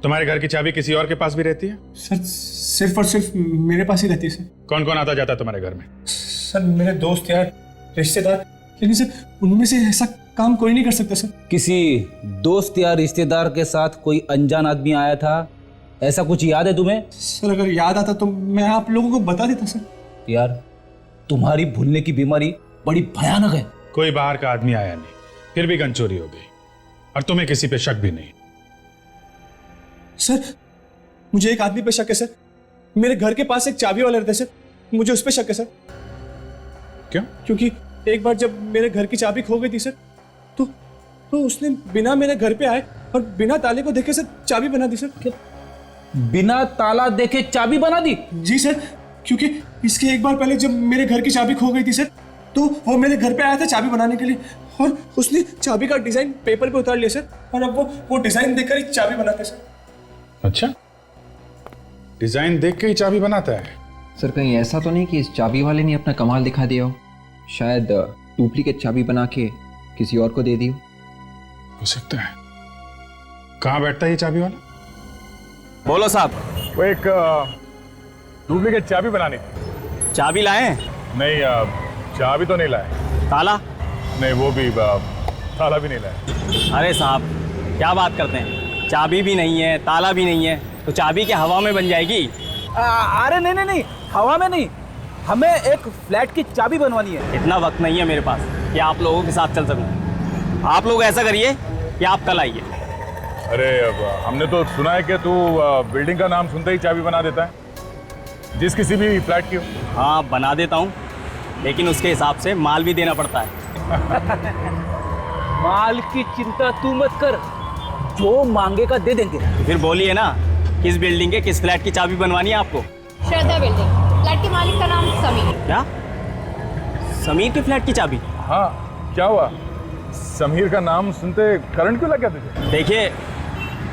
Speaker 6: तुम्हारे घर की चाबी किसी और के पास भी रहती है?
Speaker 3: सर, सिर्फ और सिर्फ मेरे पास ही रहती है सर।
Speaker 6: कौन कौन आता जाता है तुम्हारे घर में?
Speaker 3: सर, मेरे दोस्त यार, रिश्तेदार, लेकिन सर उनमें से ऐसा काम कोई नहीं कर सकता सर।
Speaker 10: किसी दोस्त या रिश्तेदार के साथ कोई अनजान आदमी आया था, ऐसा कुछ याद है तुम्हें?
Speaker 3: सर, अगर याद आता तो मैं आप लोगों को बता देता सर।
Speaker 10: यार, तुम्हारी भूलने की बीमारी बड़ी भयानक है।
Speaker 6: कोई बाहर का आदमी आया नहीं, फिर भी गन चोरी हो गई, और तुम्हें किसी पे शक भी नहीं।
Speaker 3: सर, मुझे एक आदमी पे शक है सर। मेरे घर के पास एक चाबी वाला रहता है सर, मुझे उस पे शक है सर।
Speaker 6: क्यों?
Speaker 3: क्योंकि एक बार जब मेरे घर की चाबी खो गई थी सर, तो उसने बिना मेरे घर पे आए और बिना ताले को देखे सर चाबी बना दी सर।
Speaker 10: क्या? बिना ताला देखे चाबी बना दी?
Speaker 3: जी सर, क्योंकि इसके एक बार पहले जब मेरे घर की चाबी खो गई थी सर, तो वो मेरे घर पे आया था चाबी बनाने के लिए, और उसने चाबी का डिजाइन पेपर पे उतार लिया सर, और अब वो डिजाइन देखकर ही चाबी बनाते सर।
Speaker 6: अच्छा, डिजाइन देख के ही चाबी बनाता है?
Speaker 8: सर, कहीं ऐसा तो नहीं कि इस चाबी वाले ने अपना कमाल दिखा दिया हो? शायद डुप्लीकेट चाबी बना के किसी और को दे दी
Speaker 6: हो सकता है। कहाँ बैठता है ये चाबी वाला?
Speaker 10: बोलो साहब।
Speaker 1: वो एक
Speaker 6: डुप्लीकेट चाबी बनानी थी।
Speaker 8: चाबी लाए?
Speaker 6: नहीं चाबी तो नहीं लाए।
Speaker 8: ताला?
Speaker 6: नहीं वो भी ताला भी नहीं लाए।
Speaker 8: अरे साहब क्या बात करते हैं, चाबी भी नहीं है ताला भी नहीं है तो चाबी क्या हवा में बन जाएगी?
Speaker 10: अरे नहीं नहीं, हवा में नहीं, हमें एक फ्लैट की चाबी बनवानी है।
Speaker 8: इतना वक्त नहीं है मेरे पास कि आप लोगों के साथ चल सकूं। आप लोग ऐसा करिए कि आप कल आइए।
Speaker 6: अरे हमने तो सुना है कि तू बिल्डिंग का नाम सुनते ही चाबी बना देता है, जिस किसी भी फ्लैट की हो।
Speaker 8: हाँ बना देता हूँ, लेकिन उसके हिसाब से माल भी देना पड़ता है।
Speaker 10: माल की चिंता तू मत कर, जो मांगेगा दे देंगे।
Speaker 8: तो फिर बोलिए ना, किस बिल्डिंग के किस फ्लैट की चाबी बनवानी है आपको?
Speaker 7: श्रद्धा बिल्डिंग, फ्लैट के मालिक का नाम समीर।
Speaker 8: क्या? समीर के फ्लैट की चाबी?
Speaker 6: हाँ क्या हुआ, समीर का नाम सुनते करंट क्यों लग गया तुझे?
Speaker 8: देखिए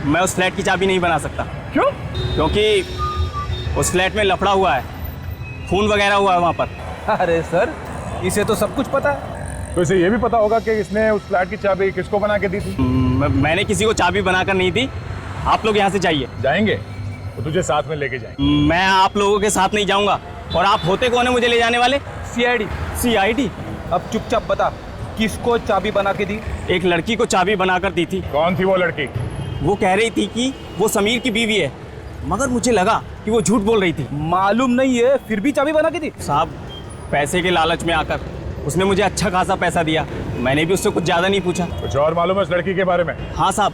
Speaker 8: मैं उस फ्लैट की चाबी नहीं बना सकता।
Speaker 6: क्यों?
Speaker 8: क्योंकि उस फ्लैट में लफड़ा हुआ है, खून वगैरह हुआ है वहाँ पर।
Speaker 10: अरे सर इसे तो सब कुछ पता है।
Speaker 6: तो इसे ये भी पता होगा कि इसने उस फ्लैट की चाबी किसको बना के दी थी?
Speaker 8: मैंने किसी को चाबी बनाकर नहीं दी। आप लोग यहाँ से जाइए।
Speaker 6: जाएंगे तो तुझे साथ में लेके जाएंगे।
Speaker 8: मैं आप लोगों के साथ नहीं जाऊंगा। और आप होते कौन है मुझे ले जाने वाले?
Speaker 10: सीआईडी।
Speaker 8: सीआईडी?
Speaker 10: अब चुपचाप बता, किसको चाबी बना के दी?
Speaker 8: एक लड़की को चाबी बनाकर दी थी।
Speaker 6: कौन थी वो लड़की?
Speaker 8: वो कह रही थी कि वो समीर की बीवी है, मगर मुझे लगा कि वो झूठ बोल रही थी।
Speaker 10: मालूम नहीं है फिर भी चाबी बना के दी?
Speaker 8: साहब पैसे के लालच में आकर उसने मुझे अच्छा खासा पैसा दिया, मैंने भी उससे कुछ ज्यादा नहीं पूछा।
Speaker 6: कुछ और मालूम है उस लड़की के बारे में?
Speaker 8: हाँ साहब,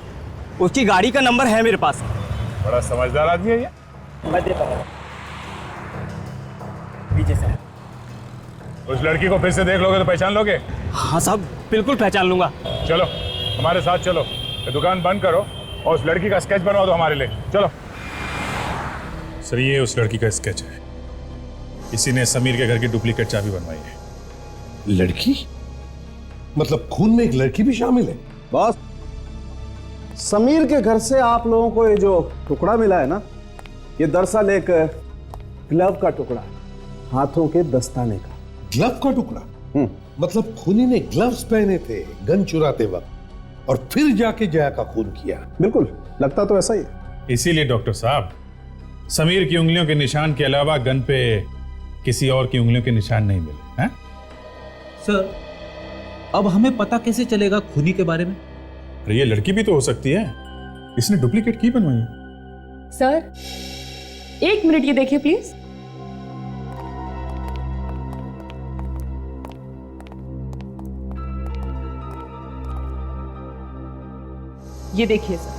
Speaker 8: उसकी गाड़ी का नंबर है मेरे पास।
Speaker 6: बड़ा समझदार आदमी है ये।
Speaker 8: मैं देता हूँ पीछे से।
Speaker 6: उस लड़की को फिर से देख लोगे तो पहचान लोगे?
Speaker 8: हाँ साहब बिल्कुल पहचान लूंगा।
Speaker 6: चलो हमारे साथ चलो, ये दुकान बंद करो और उस लड़की का स्केच बनवा दो हमारे लिए। चलो। सर ये उस लड़की का स्केच है, इसी ने समीर के घर की डुप्लीकेट चाबी बनवाई है।
Speaker 11: लड़की? मतलब खून में एक लड़की भी शामिल है?
Speaker 5: बॉस, समीर के घर से आप लोगों को ये जो टुकड़ा मिला है ना, ये दरअसल एक ग्लव का टुकड़ा है, हाथों के दस्ताने का।
Speaker 11: ग्लव का टुकड़ा? मतलब खूनी ने ग्लव्स पहने थे गन चुराते वक्त और फिर जाके जया का खून किया?
Speaker 5: बिल्कुल, लगता तो ऐसा ही है।
Speaker 6: इसीलिए डॉक्टर साहब, समीर की उंगलियों के निशान के अलावा गन पे किसी और की उंगलियों के निशान नहीं मिले हैं?
Speaker 10: सर अब हमें पता कैसे चलेगा खूनी के बारे में?
Speaker 6: अरे ये लड़की भी तो हो सकती है, इसने डुप्लीकेट की बनवाई है।
Speaker 2: सर 1 मिनट ये देखिए प्लीज। ये देखिए सर,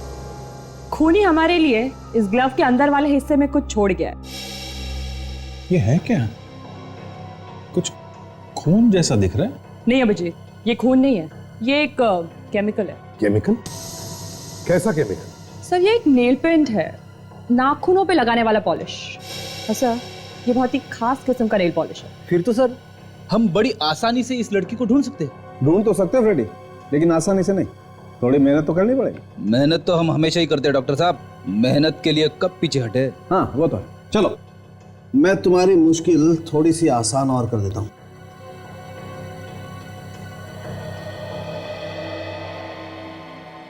Speaker 2: खूनी हमारे लिए इस ग्लव के अंदर वाले हिस्से में कुछ छोड़ गया है।
Speaker 6: ये है क्या? कुछ खून जैसा दिख रहा है।
Speaker 2: नहीं अभिजीत, ये खून नहीं है, ये एक केमिकल है।
Speaker 11: केमिकल? कैसा केमिकल?
Speaker 2: सर ये एक नेल पेंट है, नाखूनों पे लगाने वाला पॉलिश। सर ये बहुत ही खास किस्म का नेल पॉलिश है।
Speaker 10: फिर तो सर हम बड़ी आसानी से इस लड़की को ढूंढ सकते हैं।
Speaker 5: ढूंढ तो सकते हैं फ्रेडी, लेकिन आसानी से नहीं, थोड़ी मेहनत तो करनी पड़ेगी।
Speaker 10: मेहनत तो हम हमेशा ही करते हैं डॉक्टर साहब, मेहनत के लिए कब पीछे हटे।
Speaker 5: हाँ वो तो है। चलो मैं तुम्हारी मुश्किल थोड़ी सी आसान और कर देता हूं।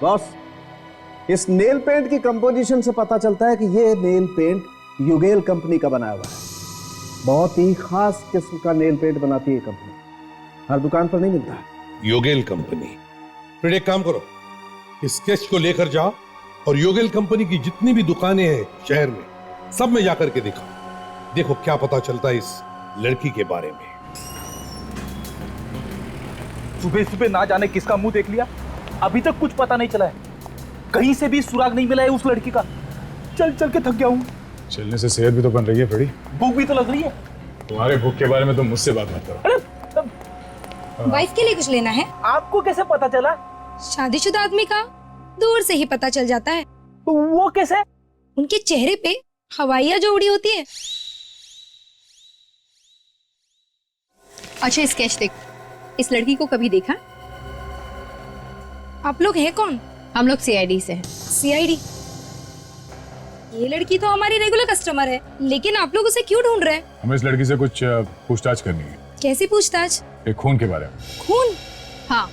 Speaker 5: बॉस, इस नेल पेंट की कंपोजिशन से पता चलता है कि ये नेल पेंट युगेल कंपनी का बनाया हुआ है। बहुत ही खास किस्म का नेल पेंट बनाती है कंपनी, हर दुकान पर नहीं मिलता है।
Speaker 11: योगेल कंपनी? फिर एक काम करो, इस स्केच को लेकर जाओ और योगेल कंपनी की जितनी भी दुकानें हैं शहर में, सब में जाकर के देखो क्या पता चलता है इस लड़की के बारे में।
Speaker 10: सुबह सुबह ना जाने किसका मुंह देख लिया, अभी तक कुछ पता नहीं चला है, कहीं से भी सुराग नहीं मिला है उस लड़की का। चल चल के थक गया हूं।
Speaker 6: चलने से सेहत भी तो बन रही है फ्रेडी।
Speaker 10: भूख भी तो लग रही है।
Speaker 6: तुम्हारे भूख के बारे में तो मुझसे बात मत करो।
Speaker 12: वाइफ के लिए कुछ लेना है?
Speaker 10: आपको कैसे पता चला?
Speaker 12: शादीशुदा आदमी का दूर से ही पता चल जाता है।
Speaker 10: वो कैसे?
Speaker 12: उनके चेहरे पे हवाइयां जो उड़ी होती है।
Speaker 7: अच्छा स्केच देख, इस लड़की को कभी देखा?
Speaker 12: आप लोग हैं कौन?
Speaker 7: हम लोग सीआईडी से हैं।
Speaker 12: सीआईडी? ये लड़की तो हमारी रेगुलर कस्टमर है, लेकिन आप लोग उसे क्यों ढूंढ रहे हैं?
Speaker 6: हमें इस लड़की से कुछ पूछताछ करनी है।
Speaker 12: कैसी पूछताछ?
Speaker 6: एक खून के बारे में।
Speaker 12: खून?
Speaker 7: हाँ,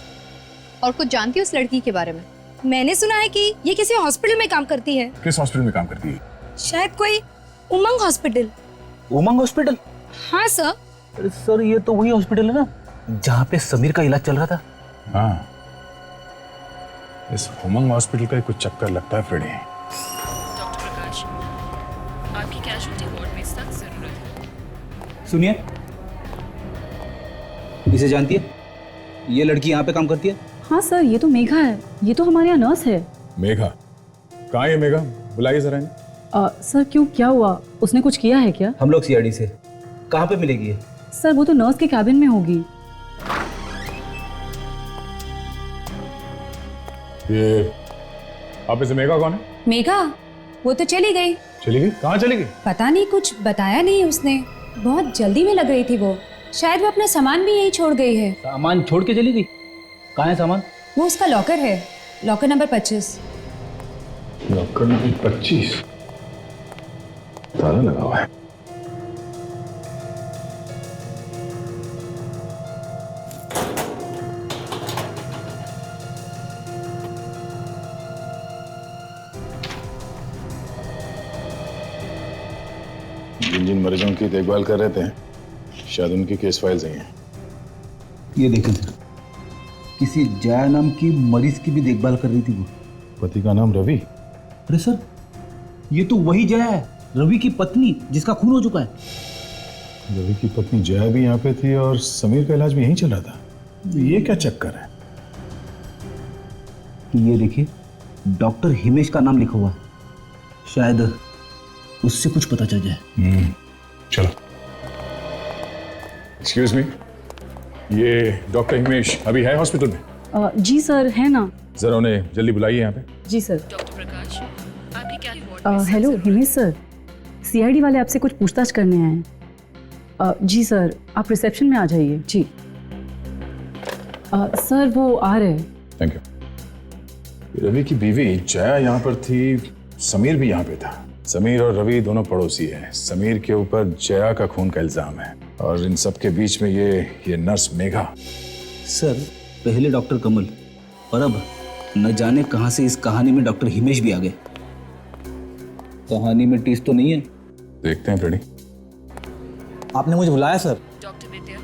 Speaker 7: और कुछ जानती हो उस लड़की के बारे में?
Speaker 12: मैंने सुना है कि ये किसी हॉस्पिटल में काम करती है।
Speaker 6: किस हॉस्पिटल में काम करती है?
Speaker 12: शायद कोई उमंग हॉस्पिटल।
Speaker 10: उमंग हॉस्पिटल?
Speaker 12: हाँ सर।
Speaker 10: अरे सर, ये तो वही हॉस्पिटल है ना जहाँ पे समीर का इलाज चल रहा था?
Speaker 6: हाँ, इस उमंग हॉस्पिटल का ही कुछ चक्कर लगता है फ्रेडी।
Speaker 13: डॉक्टर प्रकाश, आपकी कैजुअल्टी वार्ड में सख्त जरूरत है।
Speaker 10: सुनिए, इसे जानती है? ये लड़की यहाँ पे काम करती है?
Speaker 14: हाँ सर, ये तो मेघा है, ये तो हमारे यहाँ नर्स है।
Speaker 6: मेघा? कहाँ है मेघा? बुलाइए जरा इन्हें।
Speaker 14: सर क्यों, क्या हुआ? उसने कुछ किया है क्या?
Speaker 10: हम लोग सीआईडी से। कहाँ पे मिलेगी ये?
Speaker 14: सर वो तो नर्स के कैबिन में होगी।
Speaker 6: ये आप इसे मेघा कौन है?
Speaker 12: मेघा? वो तो चली गई।
Speaker 6: चली गई? कहाँ चली गई?
Speaker 12: पता नहीं, कुछ बताया नहीं उसने। बहुत जल्दी में लग रही थी वो। शायद वो अपना सामान भी यहीं छोड़ गई है।
Speaker 10: सामान छोड़ के चली गई? कहाँ है सामान?
Speaker 12: वो उसका लॉकर है, लॉकर नंबर 25।
Speaker 6: Locker number 25? ताला लगा हुआ है।
Speaker 9: जिन जिन मरीजों की देखभाल कर रहे थे, शायद उनकी केस फाइल्स ही हैं।
Speaker 10: ये देखें सर, किसी जया नाम की मरीज की भी देखभाल कर रही थी वो।
Speaker 9: पति का नाम रवि?
Speaker 10: अरे सर, ये तो वही जया है, रवि की पत्नी, जिसका खून हो चुका है।
Speaker 9: रवि की पत्नी जया भी यहाँ पे थी और समीर का इलाज भी यहीं चल रहा था। ये क्या चक्कर है?
Speaker 10: ये देखिए, डॉक्टर हिमेश का नाम लिखा हुआ है, शायद उससे कुछ पता चल जाए।
Speaker 6: चलो। एक्सक्यूज मी, ये डॉक्टर हिमेश अभी है हॉस्पिटल में?
Speaker 14: जी सर, है ना।
Speaker 6: जरा उन्हें जल्दी बुलाइए यहाँ पे।
Speaker 14: जी सर।
Speaker 13: डॉक्टर प्रकाश, आपकी क्या वार्ड में
Speaker 14: हेलो हिमेश सर, सीआईडी वाले आपसे कुछ पूछताछ करने आए हैं। जी सर, आप रिसेप्शन में आ जाइए। जी सर, वो आ रहे हैं।
Speaker 6: Thank you. रवि की बीवी जया यहाँ पर थी, समीर भी यहाँ पे था। समीर और रवि दोनों पड़ोसी हैं। समीर के ऊपर जया का खून का इल्जाम है और इन सब के बीच में ये नर्स मेघा।
Speaker 10: सर, पहले डॉक्टर कमल और अब न जाने कहां से इस कहानी में डॉक्टर हिमेश भी आ गए। कहानी में ट्विस्ट तो नहीं है?
Speaker 6: देखते हैं फ्रेडी।
Speaker 10: आपने मुझे बुलाया सर?
Speaker 13: डॉक्टर विद्या,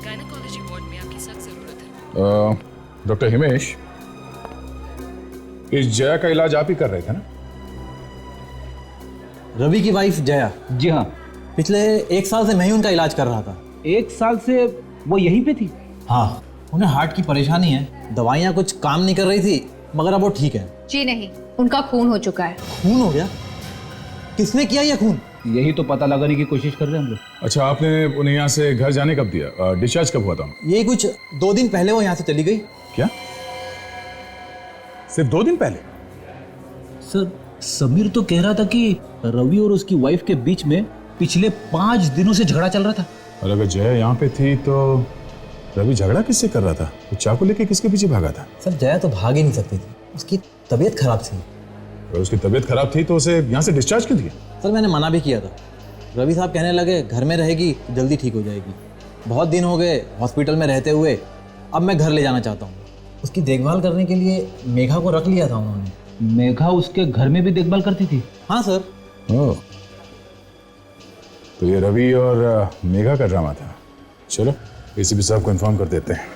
Speaker 13: गायनेकोलॉजी वार्ड में आपकी सख्त जरूरत है।
Speaker 6: डॉक्टर हिमेश, इस जया का इलाज आप ही कर रहे थे ना?
Speaker 8: रवि की वाइफ जया?
Speaker 10: जी हाँ।
Speaker 8: पिछले 1 साल से मैं ही उनका इलाज कर रहा था।
Speaker 10: 1 साल से वो यहीं पे थी?
Speaker 8: हाँ, उन्हें हार्ट की परेशानी है, दवाइयाँ कुछ काम नहीं कर रही थी, मगर अब वो ठीक है।
Speaker 7: जी नहीं, उनका खून हो चुका है।
Speaker 8: खून हो गया? किसने किया ये खून?
Speaker 10: यही तो पता लगाने की कोशिश कर रहे हैं हम लोग।
Speaker 6: अच्छा, आपने उन्हें यहाँ से घर जाने कब दिया? डिस्चार्ज कब हुआ था?
Speaker 8: यही कुछ 2 दिन पहले वो यहाँ से चली गई।
Speaker 6: क्या? सिर्फ 2 दिन पहले?
Speaker 10: सर, समीर तो कह रहा था कि रवि और उसकी वाइफ के बीच में पिछले 5 दिनों से झगड़ा चल रहा था।
Speaker 6: और अगर जया यहाँ पे थी तो रवि झगड़ा किससे कर रहा था? वो चाकू लेके किसके पीछे भागा था?
Speaker 8: सर, जया तो भाग ही नहीं सकती थी, उसकी तबीयत खराब थी।
Speaker 6: और उसकी तबीयत खराब थी तो उसे यहाँ से डिस्चार्ज क्यों दिया?
Speaker 8: सर, मैंने मना भी किया था। रवि साहब कहने लगे घर में रहेगी तो जल्दी ठीक हो जाएगी। बहुत दिन हो गए हॉस्पिटल में रहते हुए, अब मैं घर ले जाना चाहता हूँ। उसकी देखभाल करने के लिए मेघा को रख लिया था उन्होंने।
Speaker 10: मेघा उसके घर में भी देखभाल करती थी?
Speaker 8: हाँ सर।
Speaker 6: ओह, तो ये रवि और मेघा का ड्रामा था। चलो, एसीपी साहब को इन्फॉर्म कर देते हैं।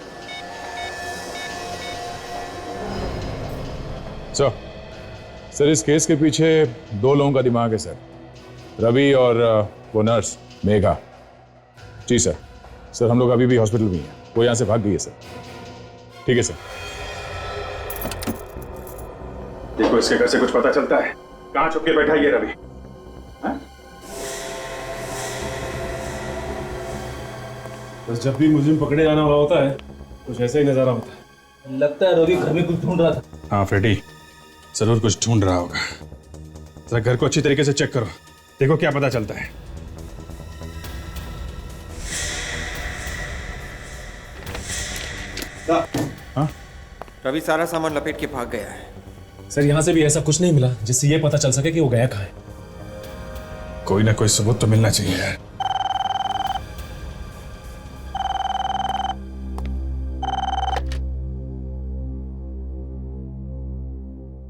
Speaker 6: सर, इस केस के पीछे 2 लोगों का दिमाग है सर, रवि और वो नर्स मेघा। जी सर। सर, हम लोग अभी भी हॉस्पिटल में हैं, वो यहाँ से भाग गई है सर। ठीक है सर। देखो, इसके घर से कुछ पता चलता है। कहाँ छुप के बैठा है ये रवि?
Speaker 9: बस जब भी मुझे पकड़े जाना हुआ होता है, कुछ ऐसा ही नजारा होता है।
Speaker 10: लगता है रवि घर में कुछ ढूंढ रहा था।
Speaker 6: हाँ फ्रेडी, जरूर कुछ ढूंढ रहा होगा। जरा घर को अच्छी तरीके से चेक करो, देखो क्या पता चलता है।
Speaker 15: हाँ? रवि सारा सामान लपेट के भाग गया है।
Speaker 9: सर, यहाँ से भी ऐसा कुछ नहीं मिला जिससे ये पता चल सके कि वो गया कहाँ है।
Speaker 6: कोई ना कोई सबूत तो मिलना चाहिए यार।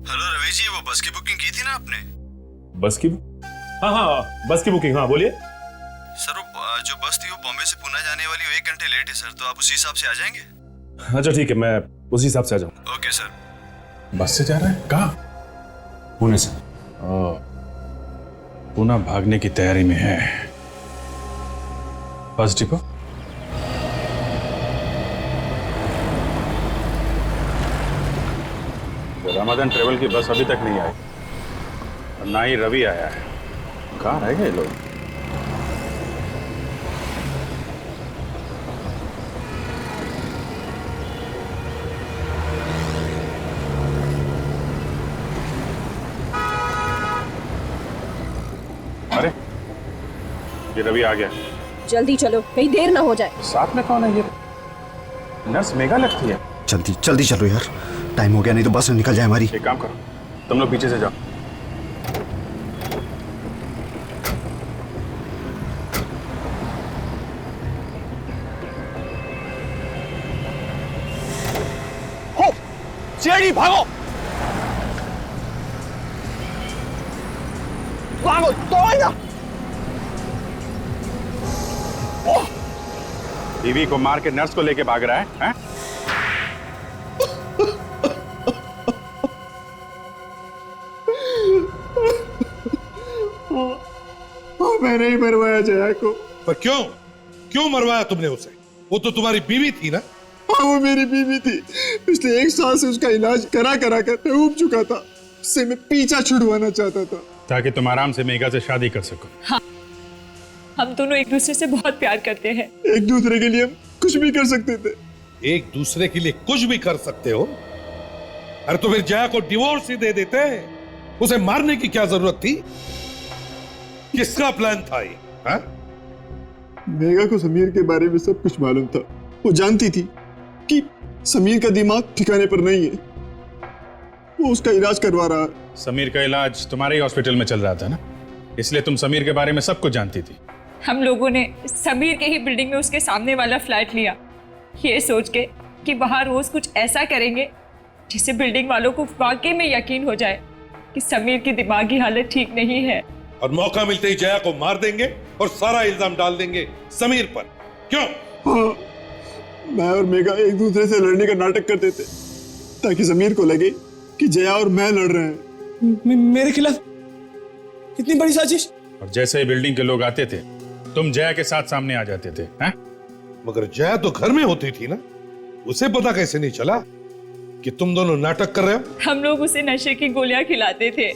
Speaker 4: हेलो रवि जी, वो बस की बुकिंग की थी ना आपने?
Speaker 9: बस की? हाँ, बस की बुकिंग। हाँ बोलिए।
Speaker 4: सर वो जो बस थी वो बॉम्बे से पुणे जाने वाली, वो 1 घंटे लेट है सर, तो आप उसी हिसाब से आ जाएंगे?
Speaker 9: अच्छा ठीक है, मैं उसी हिसाब से आ जाऊँ।
Speaker 4: Okay sir.
Speaker 6: बस से जा रहा है? कहाँ? पुणे से। पुणे भागने की तैयारी में है। Bus depot? रामाधन ट्रेवल की बस अभी तक नहीं आई और ना ही रवि आया है। कहाँ रह गए लोग? अरे ये रवि आ गया।
Speaker 2: जल्दी चलो, कहीं देर ना हो जाए।
Speaker 6: साथ में कौन है ये? नर्स मेघा लगती है।
Speaker 4: जल्दी जल्दी चलो यार, टाइम हो गया, नहीं तो बस निकल जाए हमारी।
Speaker 6: एक काम करो, तुम लोग पीछे से जाओ।
Speaker 3: हो सीआईडी भागो भागो, तो आएगा।
Speaker 6: बीवी को मार के नर्स को लेके भाग रहा है, हैं?
Speaker 4: मैंने ही मरवाया जया को।
Speaker 11: पर क्यों? क्यों मरवाया तुमने उसे? वो तो तुम्हारी बीवी थी ना?
Speaker 4: हाँ वो मेरी बीवी थी। पिछले 1 साल से उसका इलाज करा करा कर मैं ऊब चुका था। उससे मैं पीछा छुड़वाना चाहता था
Speaker 6: ताकि तुम आराम से मेघा से शादी कर सको।
Speaker 2: हाँ, हम दोनों एक दूसरे से बहुत प्यार करते हैं।
Speaker 4: एक दूसरे के लिए हम कुछ भी कर सकते थे।
Speaker 11: एक दूसरे के लिए कुछ भी कर सकते हो? अरे तो फिर जया को डिवोर्स ही दे देते। उसे मारने की क्या जरूरत थी? किसका प्लान था ये? हाँ?
Speaker 4: मेघा को समीर के बारे में सब कुछ मालूम था। वो जानती थी कि समीर का दिमाग ठिकाने पर नहीं है। वो उसका इलाज करवा रहा है।
Speaker 6: समीर का इलाज तुम्हारे ही हॉस्पिटल में चल रहा था ना, इसलिए तुम समीर के बारे में सब कुछ जानती थी।
Speaker 2: हम लोगों ने समीर के ही बिल्डिंग में उसके सामने वाला फ्लैट लिया, ये सोच के कि वहां रोज कुछ ऐसा करेंगे जिससे बिल्डिंग वालों को वाकई में यकीन हो जाए कि समीर की दिमागी हालत ठीक नहीं है।
Speaker 11: और मौका मिलते ही जया को मार देंगे और सारा इल्जाम डाल देंगे समीर पर। क्यों?
Speaker 4: हाँ, मैं और मेघा एक दूसरे से लड़ने का नाटक करते थे ताकि समीर को लगे कि जया और मैं लड़ रहे हैं।
Speaker 3: मेरे खिलाफ इतनी बड़ी साजिश।
Speaker 6: और जैसे ही बिल्डिंग के लोग आते थे तुम जया के साथ सामने आ जाते थे, हैं?
Speaker 11: मगर जया तो घर में होती थी ना, उसे पता कैसे नहीं चला कि तुम दोनों नाटक कर रहे हो?
Speaker 2: हम लोग उसे नशे की गोलियां खिलाते थे।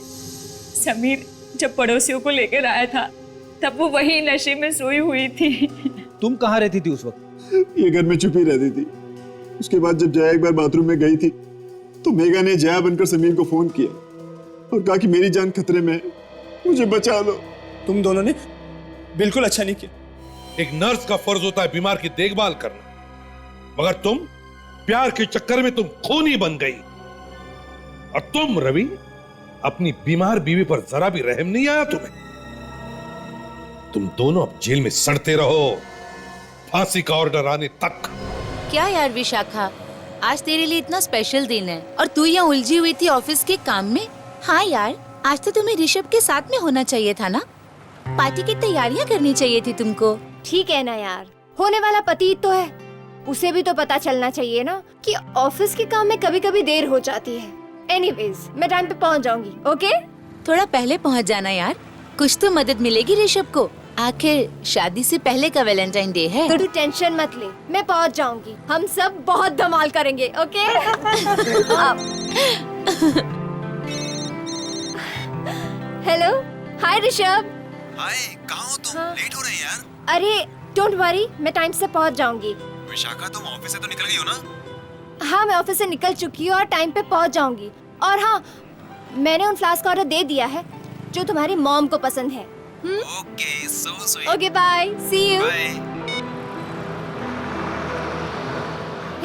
Speaker 2: समीर जब पड़ोसियों को लेकर आया था तब वो वही नशे में सोई हुई थी।
Speaker 10: तुम कहाँ रहती थी उस वक्त?
Speaker 4: ये घर में छुपी रहती थी। उसके बाद जब जया एक बार बाथरूम में गई थी तो मेघा ने जया बनकर समीर को फोन किया और कहा कि मेरी जान खतरे में है, मुझे बचा लो।
Speaker 3: तुम दोनों ने बिल्कुल अच्छा नहीं किया।
Speaker 11: एक नर्स का फर्ज होता है बीमार की देखभाल करना, मगर तुम प्यार के चक्कर में तुम खूनी बन गई। और तुम रवि, अपनी बीमार बीवी पर जरा भी रहम नहीं आया तुम्हें? तुम दोनों अब जेल में सड़ते रहो फांसी का ऑर्डर आने तक।
Speaker 16: क्या यार विशाखा, आज तेरे लिए इतना स्पेशल दिन है और तू यहाँ उलझी हुई थी ऑफिस के काम में। हाँ यार, आज तो तुम्हें ऋषभ के साथ में होना चाहिए था ना। पार्टी की तैयारियां करनी चाहिए थी तुमको।
Speaker 7: ठीक है ना यार, होने वाला पति तो है, उसे भी तो पता चलना चाहिए ना कि ऑफिस के काम में कभी कभी देर हो जाती है। एनीवेज, मैं टाइम पे पहुंच जाऊंगी। ओके?
Speaker 16: थोड़ा पहले पहुंच जाना यार, कुछ तो मदद मिलेगी ऋषभ को। आखिर शादी से पहले का वैलेंटाइन डे है।
Speaker 7: तो तू टेंशन मत ले, मैं पहुंच जाऊंगी। हम सब बहुत धमाल करेंगे। ओके? हेलो, हाय ऋषभ।
Speaker 4: हाय, कहाँ हो तुम? लेट हो रहे हैं यार।
Speaker 7: अरे डोंट वरी, मैं टाइम से पहुंच जाऊंगी।
Speaker 4: विशाखा, तुम ऑफिस से तो निकल गई हो ना?
Speaker 7: हाँ, मैं ऑफिस से निकल चुकी हूँ और टाइम पे पहुंच जाऊंगी। और हाँ, मैंने उन फ्लास्क का ऑर्डर दे दिया है जो तुम्हारी मॉम को पसंद है।
Speaker 4: Okay, so sweet.
Speaker 7: Okay, bye, see you.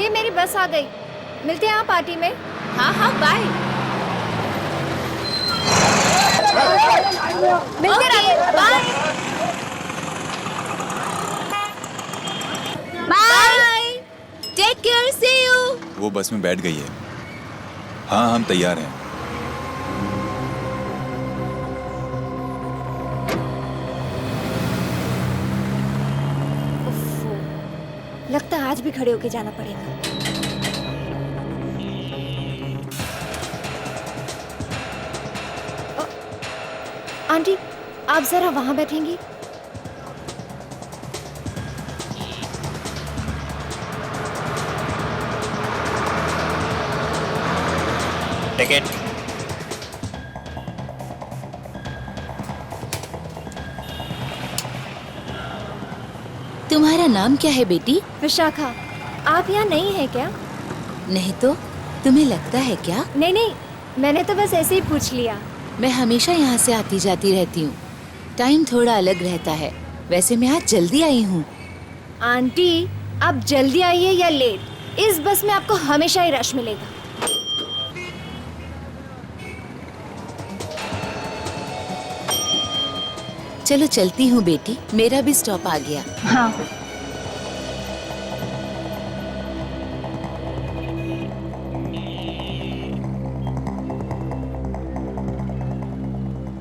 Speaker 7: ये मेरी बस आ गई, मिलते हैं आप पार्टी में।
Speaker 16: हाँ हाँ, बाय।
Speaker 7: मिलते रहिए, bye
Speaker 16: bye, take care, see you.
Speaker 17: वो बस में बैठ गई है। हाँ, हम तैयार हैं।
Speaker 7: आज भी खड़े होके जाना पड़ेगा। आंटी, आप जरा वहां बैठेंगी?
Speaker 17: टिकट।
Speaker 16: तुम्हारा नाम क्या है बेटी?
Speaker 7: विशाखा। आप यहाँ नहीं है क्या?
Speaker 16: नहीं तो तुम्हें लगता है क्या?
Speaker 7: नहीं नहीं, मैंने तो बस ऐसे ही पूछ लिया।
Speaker 16: मैं हमेशा यहाँ से आती जाती रहती हूँ। टाइम थोड़ा अलग रहता है। वैसे मैं आज जल्दी आई हूँ।
Speaker 7: आंटी, आप जल्दी आइए या लेट, इस बस में आपको हमेशा ही रश मिलेगा।
Speaker 16: चलो चलती हूँ बेटी, मेरा भी स्टॉप आ गया।
Speaker 7: हाँ।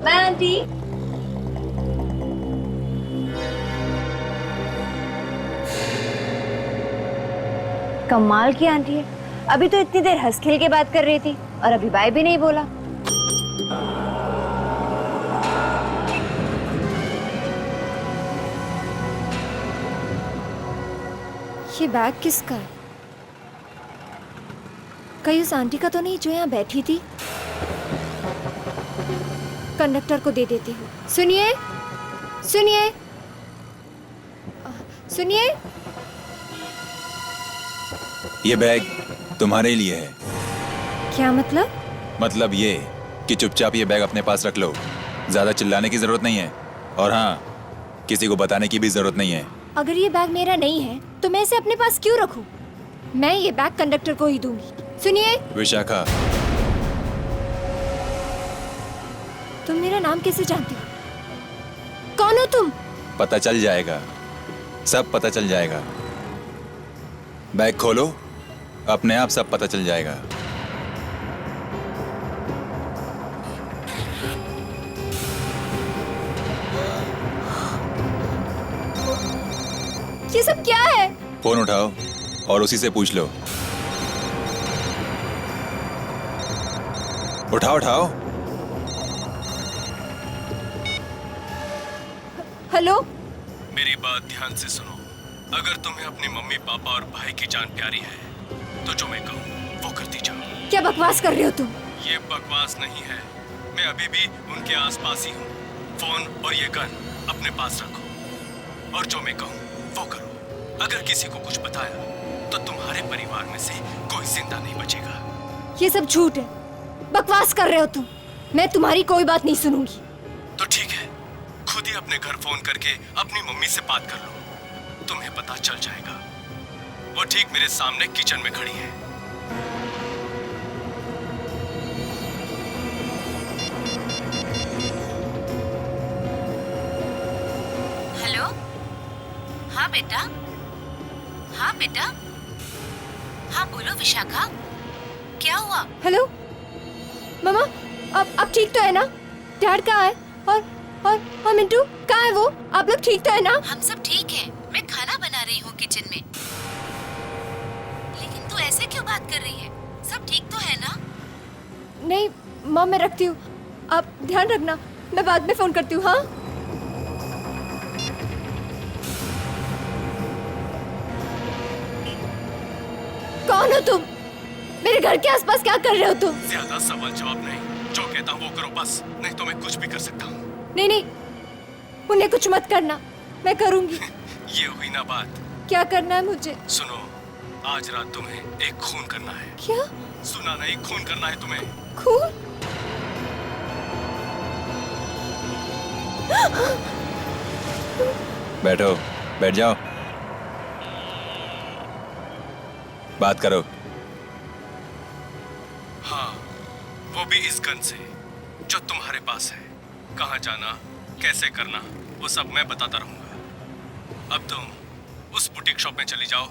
Speaker 7: Bye aunty. कमाल की आंटी है, अभी तो इतनी देर हंस खेल के बात कर रही थी और अभी बाय भी नहीं बोला। ये बैग किसका है? कहीं उस आंटी का तो नहीं जो यहाँ बैठी थी? कंडक्टर को दे देती हूँ। सुनिए सुनिए सुनिए,
Speaker 17: ये बैग तुम्हारे लिए है।
Speaker 7: क्या मतलब?
Speaker 17: मतलब ये कि चुपचाप ये बैग अपने पास रख लो। ज्यादा चिल्लाने की जरूरत नहीं है, और हाँ, किसी को बताने की भी जरूरत नहीं है।
Speaker 7: अगर ये बैग मेरा नहीं है तो मैं इसे अपने पास क्यों रखूं? मैं ये बैग कंडक्टर को ही दूंगी। सुनिए
Speaker 17: विशाखा,
Speaker 7: तुम मेरा नाम कैसे जानती हो? कौन हो तुम?
Speaker 17: पता चल जाएगा, सब पता चल जाएगा। बैग खोलो, अपने आप सब पता चल जाएगा।
Speaker 7: ये सब क्या है?
Speaker 17: फोन उठाओ और उसी से पूछ लो। उठाओ उठाओ।
Speaker 7: हेलो?
Speaker 9: मेरी बात ध्यान से सुनो। अगर तुम्हें अपनी मम्मी पापा और भाई की जान प्यारी है तो जो मैं कहूँ वो करती जाओ।
Speaker 7: क्या बकवास कर रहे हो तुम?
Speaker 9: ये बकवास नहीं है, मैं अभी भी उनके आसपास ही हूँ। फोन और ये गन अपने पास रखो और जो मैं कहूँ वो करो। अगर किसी को कुछ बताया तो तुम्हारे परिवार में से कोई जिंदा नहीं बचेगा।
Speaker 7: ये सब झूठ है, बकवास कर रहे हो तुम। मैं तुम्हारी कोई बात नहीं सुनूंगी।
Speaker 9: तो ठीक है, खुद ही अपने घर फोन करके अपनी मम्मी से बात कर लो, तुम्हें पता चल जाएगा। वो ठीक मेरे सामने किचन में खड़ी है।
Speaker 16: हेलो? हाँ बेटा, हाँ बेटा, हाँ बोलो विशाखा, क्या हुआ?
Speaker 7: हेलो मामा, आप ठीक तो है ना? डैड कहाँ है? और मिंटू कहाँ है? वो आप लोग ठीक तो है ना?
Speaker 16: हम सब ठीक हैं। मैं खाना बना रही हूँ किचन में। लेकिन तू ऐसे क्यों बात कर रही है? सब ठीक तो है ना?
Speaker 7: नहीं मॉम, मैं रखती हूँ, आप ध्यान रखना, मैं बाद में फोन करती हूँ। हाँ कौन हो तुम? मेरे घर के आसपास क्या कर रहे हो तुम?
Speaker 9: ज्यादा सवाल जवाब नहीं, जो कहता हूँ वो करो बस, नहीं तो मैं कुछ भी कर सकता हूँ।
Speaker 7: नहीं नहीं, उन्हें कुछ मत करना, मैं करूंगी।
Speaker 9: ये हुई ना बात।
Speaker 7: क्या करना है मुझे?
Speaker 9: सुनो, आज रात तुम्हें एक खून करना है।
Speaker 7: क्या?
Speaker 9: सुना नहीं, खून करना है तुम्हें।
Speaker 7: खून?
Speaker 17: बैठो, बैठ जाओ, बात करो।
Speaker 9: हाँ, वो भी इस गन से जो तुम्हारे पास है। कहाँ जाना, कैसे करना, वो सब मैं बताता रहूंगा। अब तुम उस बुटीक शॉप में चली जाओ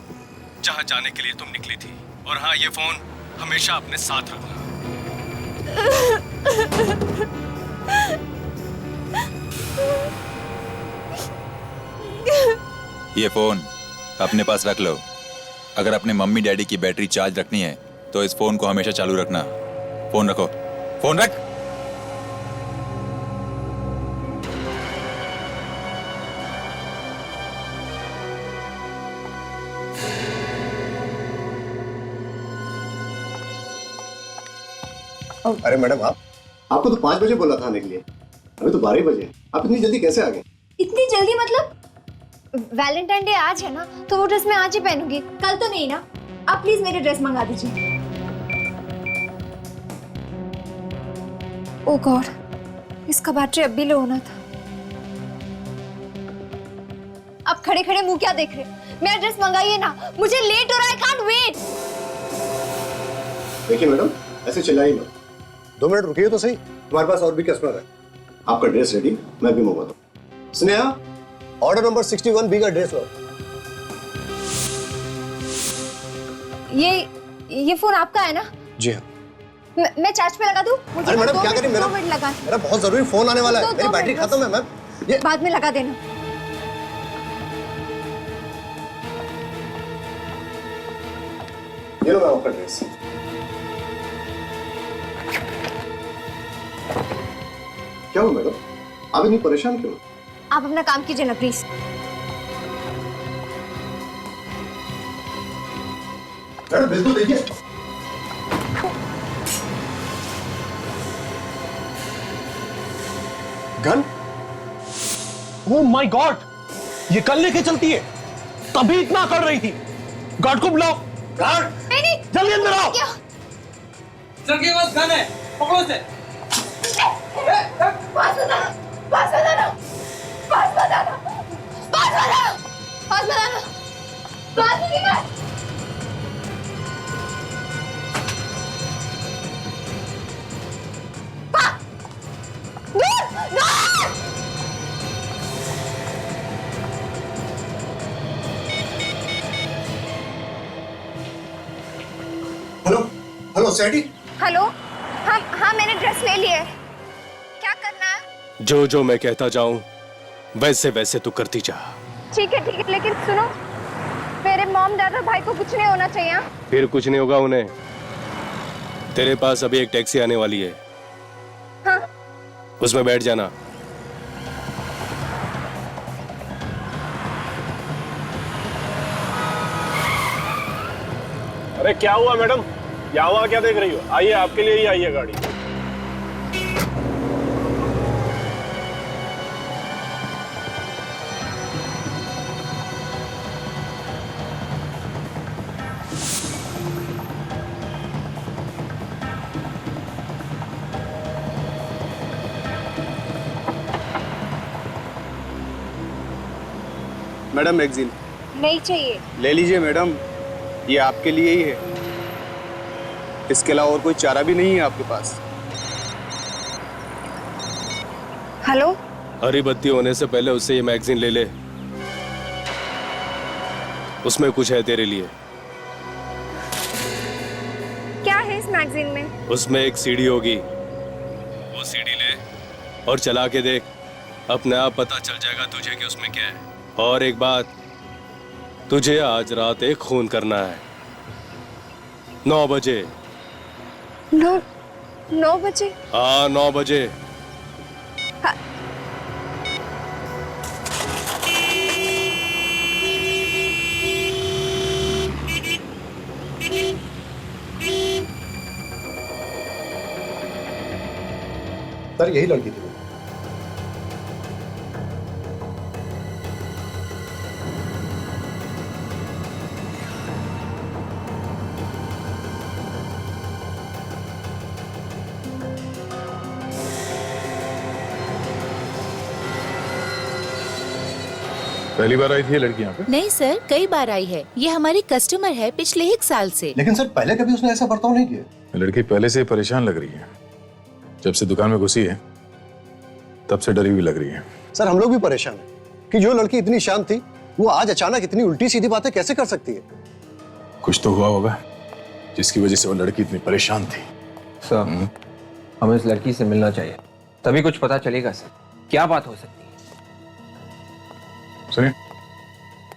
Speaker 9: जहाँ जाने के लिए तुम निकली थी। और हाँ, ये फोन हमेशा अपने साथ रखना।
Speaker 17: ये फोन अपने पास रख लो अगर अपने मम्मी डैडी की बैटरी चार्ज रखनी है तो इस फोन को हमेशा चालू रखना। फोन रखो, फोन रख।
Speaker 4: अरे मैडम, आपको तो 5 बजे बोला था आने के लिए, अभी तो 12 बजे। आप इतनी जल्दी कैसे आ गए?
Speaker 7: इतनी जल्दी मतलब? वैलेंटाइन डे आज है ना, तो वो ड्रेस मैं आज ही पहनूंगी, कल तो नहीं ना। आप प्लीज मेरी ड्रेस मंगा दीजिए। ओह गॉड, इसका बैटरी अब भी लो होना था। आप खड़े खड़े मुंह क्या देख रहे? मेरा ड्रेस मंगाइए ना, मुझे लेट हो रहा है, आई कांट वेट।
Speaker 4: देखिए मैडम, ऐसे चिल्लाइए मत, 2 मिनट रुकिए तो सही, हमारे पास और भी कस्टमर है। आपका ड्रेस रेडी, मैं भी मंगवाता हूँ। स्नेहा, ऑर्डर नंबर 61B का ड्रेस लो।
Speaker 7: ये फोन आपका है ना?
Speaker 4: जी हाँ।
Speaker 7: मैं चार्ज पे लगा दूं? मुझे
Speaker 4: अरे मैडम, क्या करें,
Speaker 7: 2 मिनट लगा।
Speaker 4: मेरा बहुत जरूरी फोन आने वाला है, मेरी बैटरी खत्म है मैम। ये
Speaker 7: बाद में लगा देना।
Speaker 4: ये लो मैम आपका ड्रेस। क्या हुआ मैडम, आप इतनी परेशान क्यों?
Speaker 7: आप अपना काम कीजिए ना प्लीज।
Speaker 4: मैडम बिल्कुल देखिए। गन?
Speaker 5: ओह माय गॉड, ये कल लेके चलती है, तभी इतना कर रही थी। गार्ड को बुलाओ। गार्ड,
Speaker 7: नहीं,
Speaker 5: जल्दी अंदर आओ।
Speaker 10: सर के पास गन है, पकड़ो से।
Speaker 7: पास बताना, पास बताना, पास बताना, पास बताना, पास बताना, पास बताना।
Speaker 4: Hello hello सैडी।
Speaker 7: हेलो, हाँ मैंने ड्रेस ले लिया है। क्या करना है?
Speaker 18: जो जो मैं कहता जाऊं वैसे वैसे तू करती जा।
Speaker 7: ठीक है, लेकिन सुनो, मेरे मॉम डैड और भाई को कुछ नहीं होना चाहिए।
Speaker 18: फिर कुछ नहीं होगा उन्हें। तेरे पास अभी एक टैक्सी आने वाली है।
Speaker 7: हाँ।
Speaker 18: उसमें बैठ जाना।
Speaker 9: अरे क्या हुआ मैडम, यहाँ क्या देख रही हो? आइए, आपके लिए ही आई है गाड़ी।
Speaker 19: मैडम मैगजीन
Speaker 7: नहीं चाहिए।
Speaker 19: ले लीजिए मैडम, ये आपके लिए ही है। इसके अलावा और कोई चारा भी नहीं है आपके पास।
Speaker 7: हेलो,
Speaker 18: हरी बत्ती होने से पहले उससे ये मैगजीन ले ले, उसमें कुछ है तेरे लिए।
Speaker 7: क्या है इस मैगजीन में?
Speaker 18: उसमें एक सीडी होगी, वो सीडी ले और चला के देख, अपने आप पता चल जाएगा तुझे कि उसमें क्या है। और एक बात, तुझे आज रात एक खून करना है, 9 बजे।
Speaker 7: 9 बजे?
Speaker 18: हाँ, 9 बजे।
Speaker 7: हाँ।
Speaker 4: सर यही लड़की थी।
Speaker 6: पहली बार आई थी ये लड़की यहाँ पे?
Speaker 16: नहीं सर, कई बार आई है। ये हमारी कस्टमर है पिछले 1 साल से।
Speaker 4: लेकिन सर पहले कभी उसने ऐसा बर्ताव नहीं किया।
Speaker 6: लड़की पहले से परेशान लग रही है, जब से दुकान में घुसी है तब से डरी हुई लग रही है।
Speaker 4: सर हम लोग भी परेशान हैं कि जो लड़की इतनी शांत थी वो आज अचानक इतनी उल्टी सीधी बातें कैसे कर सकती है।
Speaker 6: कुछ तो हुआ होगा जिसकी वजह से वो लड़की इतनी परेशान थी।
Speaker 15: सर, हमें इस लड़की से मिलना चाहिए, तभी कुछ पता चलेगा सर, क्या बात हो सकती है।
Speaker 6: सुनिए,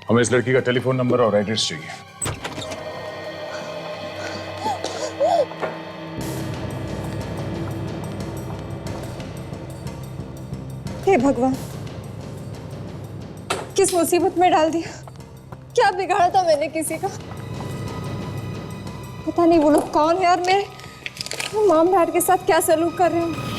Speaker 6: हमें इस लड़की का टेलीफोन नंबर और एड्रेस चाहिए।
Speaker 2: हे भगवान, किस मुसीबत में डाल दिया। क्या बिगाड़ा था मैंने किसी का। पता नहीं वो लोग कौन है और मेरे मॉम डैड के साथ क्या सलूक कर रहे हैं।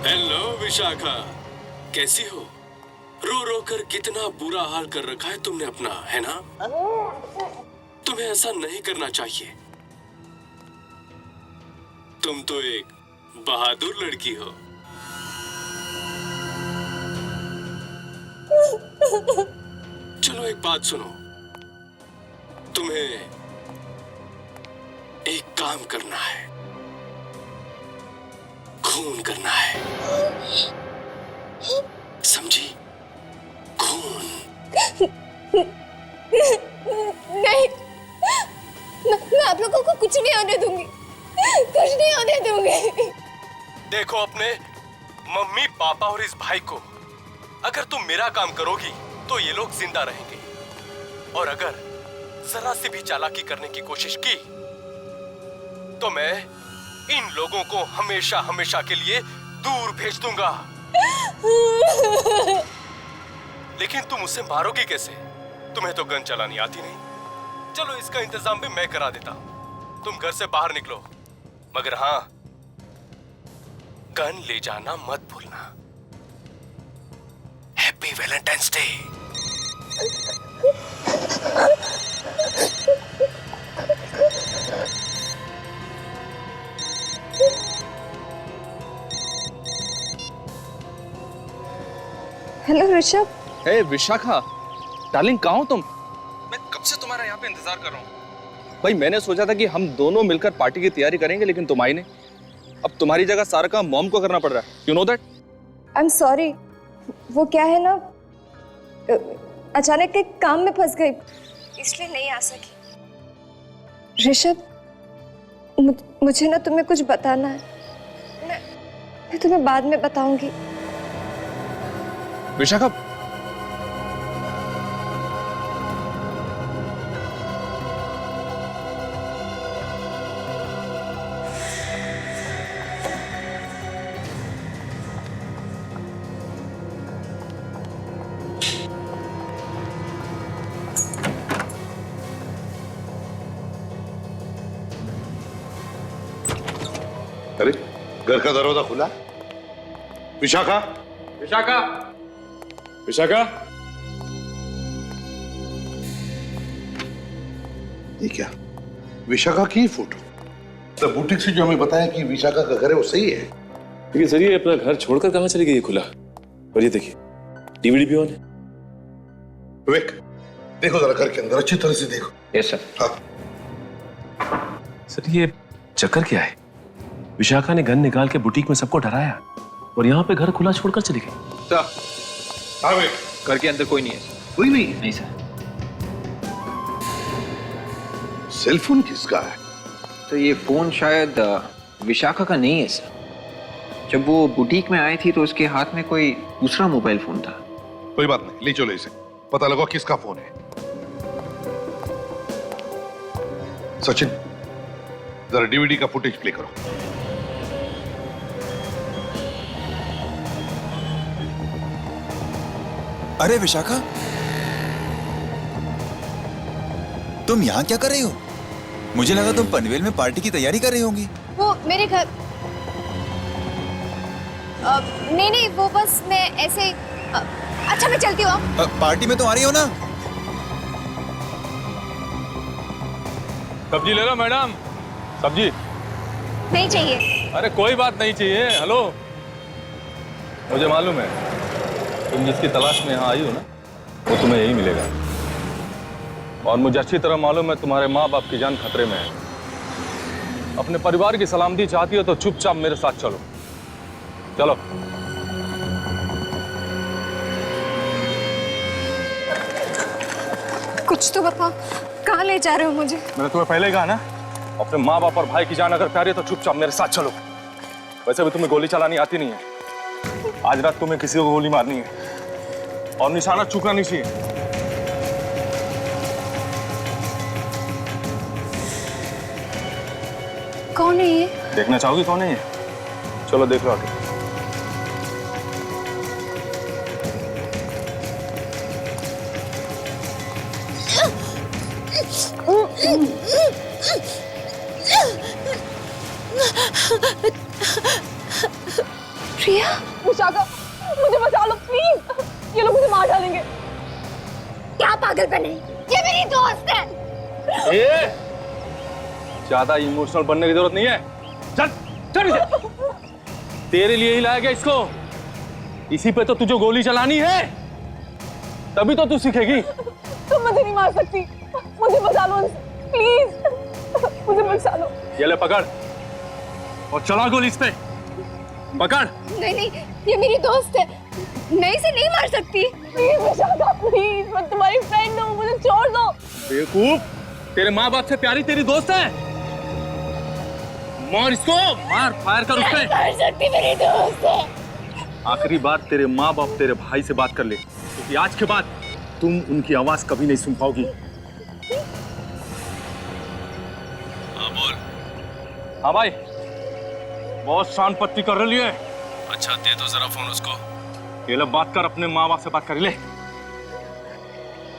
Speaker 18: हेलो विशाखा, कैसी हो? रो रो कर कितना बुरा हाल कर रखा है तुमने अपना, है ना? तुम्हें ऐसा नहीं करना चाहिए। तुम तो एक बहादुर लड़की हो। चलो एक बात सुनो, तुम्हें एक काम करना है, खून करना है, समझी? खून।
Speaker 2: नहीं, मैं आप लोगों को कुछ नहीं होने दूंगी, कुछ नहीं होने दूंगी।
Speaker 18: देखो अपने मम्मी पापा और इस भाई को, अगर तुम मेरा काम करोगी तो ये लोग जिंदा रहेंगे, और अगर जरा सी भी चालाकी करने की कोशिश की तो मैं इन लोगों को हमेशा हमेशा के लिए दूर भेज दूंगा। लेकिन तुम उसे मारोगी कैसे? तुम्हें तो गन चलानी आती नहीं। चलो इसका इंतजाम भी मैं करा देता हूं। तुम घर से बाहर निकलो, मगर हां, गन ले जाना मत भूलना। Happy Valentine's Day.
Speaker 2: Hello Rishabh.
Speaker 10: Hey Vishakha, darling कहाँ हो तुम? मैं कब से तुम्हारा यहाँ पे इंतजार कर रहा हूँ। भाई मैंने सोचा था कि हम दोनों मिलकर पार्टी की तैयारी करेंगे, लेकिन तुम आई नहीं। अब तुम्हारी जगह सारा काम मॉम को करना पड़ रहा है। You know that?
Speaker 2: I am sorry, वो क्या है ना, अचानक एक काम में फंस गई, इसलिए नहीं आ सकी। ऋषभ, मुझे ना तुम्हें कुछ बताना है। मैं तुम्हें बाद में बताऊंगी।
Speaker 10: विशाखा,
Speaker 11: अरे घर का दरवाजा खुला। विशाखा,
Speaker 18: विशाखा,
Speaker 11: विशाखा, ये क्या? विशाखा की फोटो? तो बुटीक से जो हमें बताया कि विशाखा का घर है वो सही है?
Speaker 9: लेकिन सर ये अपना घर छोड़कर कहां चली गई खुला? और ये देखिए डीवीडी भी ऑन है।
Speaker 11: विवेक, देखो जरा घर के अंदर अच्छी तरह से देखो।
Speaker 15: Yes sir.
Speaker 11: हाँ
Speaker 9: सर ये चक्कर क्या है? विशाखा ने गन निकाल के बुटीक में सबको डराया और यहाँ पे घर खुला छोड़कर चली गई।
Speaker 15: सर,
Speaker 11: हाँ विवेक,
Speaker 15: घर के अंदर कोई नहीं है।
Speaker 11: कोई नहीं है?
Speaker 15: नहीं सर।
Speaker 11: सेलफोन किसका है?
Speaker 15: तो ये फोन शायद विशाखा का नहीं है सर। जब वो बुटीक में आई थी तो उसके हाथ में कोई दूसरा मोबाइल फोन था।
Speaker 11: कोई बात नहीं, ले चलो इसे, पता लगा किसका फोन है। सचिन, जरा डीवीडी का फुटेज प्ले करो।
Speaker 17: अरे विशाखा, तुम यहाँ क्या कर रही हो? मुझे लगा तुम पनवेल में पार्टी की तैयारी कर रही होंगी।
Speaker 7: वो मेरे घर नहीं, वो बस मैं ऐसे अच्छा मैं चलती हूँ।
Speaker 17: पार्टी में तो आ रही हो ना?
Speaker 18: सब्जी ले लो मैडम। सब्जी
Speaker 7: नहीं चाहिए।
Speaker 18: अरे कोई बात नहीं चाहिए। हेलो, मुझे मालूम है तुम जिसकी तलाश में यहाँ आई हो ना, वो तुम्हें यही मिलेगा। और मुझे अच्छी तरह मालूम है तुम्हारे माँ बाप की जान खतरे में है। अपने परिवार की सलामती चाहती हो तो चुपचाप मेरे साथ चलो। चलो।
Speaker 2: कुछ तो बताओ, कहाँ ले जा रहे हो मुझे?
Speaker 3: मैंने तुम्हें पहले कहा ना,
Speaker 10: अपने माँ बाप और भाई की जान अगर प्यारी है तो चुपचाप मेरे साथ चलो। वैसे भी तुम्हें गोली चलानी आती नहीं है। आज रात तुम्हें किसी को गोली मारनी है और निशाना चूकना नहीं चाहिए।
Speaker 12: कौन है ये?
Speaker 10: देखना चाहोगी कौन है ये? चलो देख लो आगे।
Speaker 12: प्रिया, विशाखा, मुझे बचा लो प्लीज, ये लोग मुझे मार डालेंगे। क्या पागलपन है? ये मेरी दोस्त है।
Speaker 10: ज्यादा इमोशनल बनने की जरूरत नहीं है। चल चल इसे। तेरे लिए ही लाया गया इसको। इसी पे तो तुझे गोली चलानी है, तभी तो तू सीखेगी।
Speaker 12: तुम मुझे नहीं मार सकती, मुझे बचा लो प्लीज, मुझे बचा लो।
Speaker 10: ये ले पकड़ और चला गोली इस पे। पकड़।
Speaker 12: नहीं नहीं, ये मेरी दोस्त है, मैं इसे नहीं मार सकती। प्लीज विशाखा, प्लीज, मैं तुम्हारी फ्रेंड हूँ, मुझे छोड़ दो।
Speaker 10: बेवकूफ, तेरे माँ बाप से प्यारी तेरी दोस्त है। मार इसको, मार, फायर कर उस पे।
Speaker 12: नहीं मार सकती, मेरी दोस्त है।
Speaker 10: आखिरी बार तेरे माँ बाप तेरे भाई से बात कर ले, क्योंकि आज के बाद तुम उनकी आवाज कभी नहीं सुन पाओगी। हाँ बोल। हाँ भाई, बहुत शान पत्ती कर रही है। अच्छा दे दो जरा फोन उसको। ये ले बात कर, अपने माँ बाप से बात कर ले।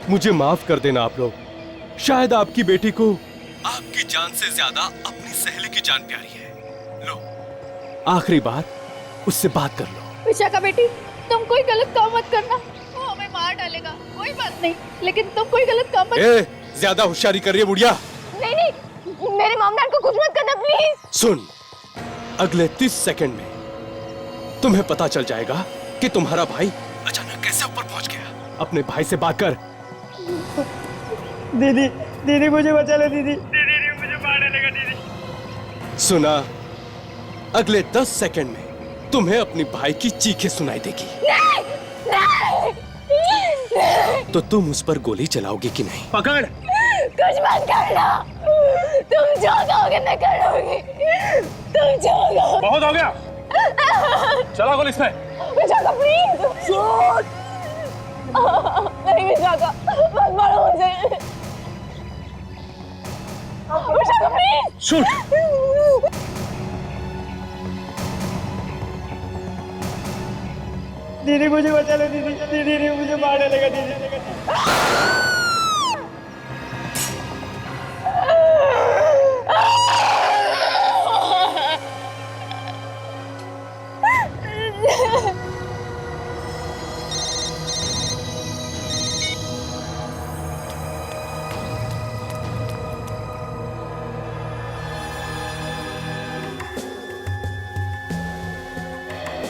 Speaker 18: मुझे माफ कर देना आप लोग, शायद आपकी बेटी को आपकी जान से ज्यादा अपनी सहेली की जान प्यारी है। लो, आखिरी बार उससे बात कर लो।
Speaker 12: विशाखा बेटी, तुम कोई गलत काम मत करना, वो हमें मार डालेगा। कोई बात नहीं, लेकिन तुम कोई गलत काम मत।
Speaker 18: ज्यादा होशियारी कर रही है बुढ़िया।
Speaker 12: नहीं नहीं, मेरे मामला को कुछ मत करना प्लीज।
Speaker 18: सुन, अगले 30 सेकंड में तुम्हें पता चल जाएगा कि तुम्हारा भाई अचानक कैसे ऊपर पहुंच गया। अपने भाई से बात कर।
Speaker 20: दीदी, दीदी मुझे बचा लो दीदी, दीदी मुझे मारने लगा दीदी।
Speaker 18: सुना, अगले 10 सेकंड में तुम्हें अपनी भाई की चीखें सुनाई देगी।
Speaker 12: नहीं, नहीं।
Speaker 18: तो तुम उस पर गोली चलाओगे कि नहीं?
Speaker 10: पकड़।
Speaker 12: कुछ मत करना, तुम जो कहोगे मैं करूंगी, तुम जो कहोगे।
Speaker 10: बहुत हो गया, चला गोली इसमें।
Speaker 12: विशाखा प्लीज, नहीं विशाखा, मत मारो मुझे। Vishakha please,
Speaker 10: shoot.
Speaker 20: दीदी मुझे बचा लो दीदी, दीदी मुझे मारने लगा दीदी।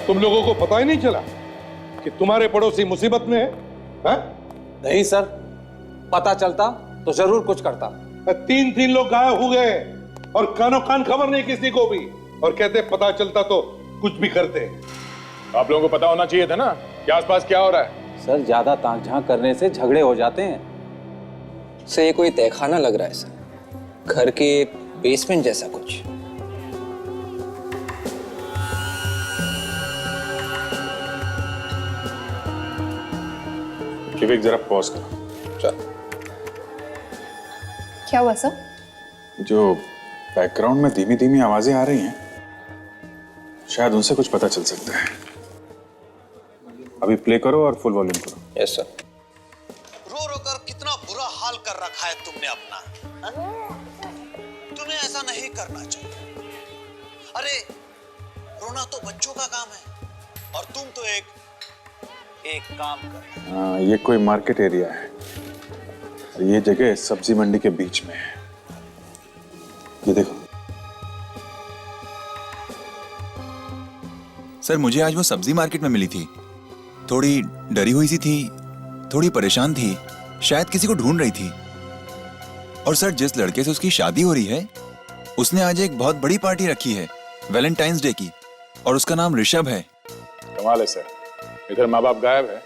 Speaker 11: तुम लोगों को पता ही नहीं चला कि तुम्हारे पड़ोसी मुसीबत में है? हा?
Speaker 8: नहीं सर, पता चलता तो जरूर कुछ करता।
Speaker 11: 3 लोग गायब हो गए और कानो कान खबर नहीं किसी को भी, और कहते पता चलता तो कुछ भी करते।
Speaker 6: आप लोगों को पता होना चाहिए था ना कि आसपास क्या हो रहा है।
Speaker 8: सर, ज्यादा ताक झांक करने से झगड़े हो जाते हैं।
Speaker 15: से ये कोई तहखाना लग रहा है सर, घर के बेसमेंट जैसा कुछ।
Speaker 6: विवेक जरा पॉज करो।
Speaker 15: चल।
Speaker 12: क्या हुआ सर?
Speaker 6: जो बैकग्राउंड में धीमी धीमी आवाजें आ रही हैं, शायद उनसे कुछ पता चल सकता है। अभी प्ले करो और फुल वॉल्यूम करो।
Speaker 15: Yes sir.
Speaker 5: रो रो कर कितना बुरा हाल कर रखा है तुमने अपना, हा? तुम्हें ऐसा नहीं करना चाहिए। अरे रोना तो बच्चों का काम है, और तुम तो एक काम कर।
Speaker 6: ये कोई मार्केट एरिया है, ये जगह सब्जी मंडी के बीच में है। ये देखो।
Speaker 17: सर, मुझे आज वो सब्जी मार्केट में मिली थी। थोड़ी डरी हुई सी थी, थोड़ी परेशान थी, शायद किसी को ढूंढ रही थी। और सर, जिस लड़के से उसकी शादी हो रही है, उसने आज एक बहुत बड़ी पार्टी रखी है, वैलेंटाइंस डे की, और उसका नाम ऋषभ है।
Speaker 6: कमाल है सर, इधर माँ बाप गायब है,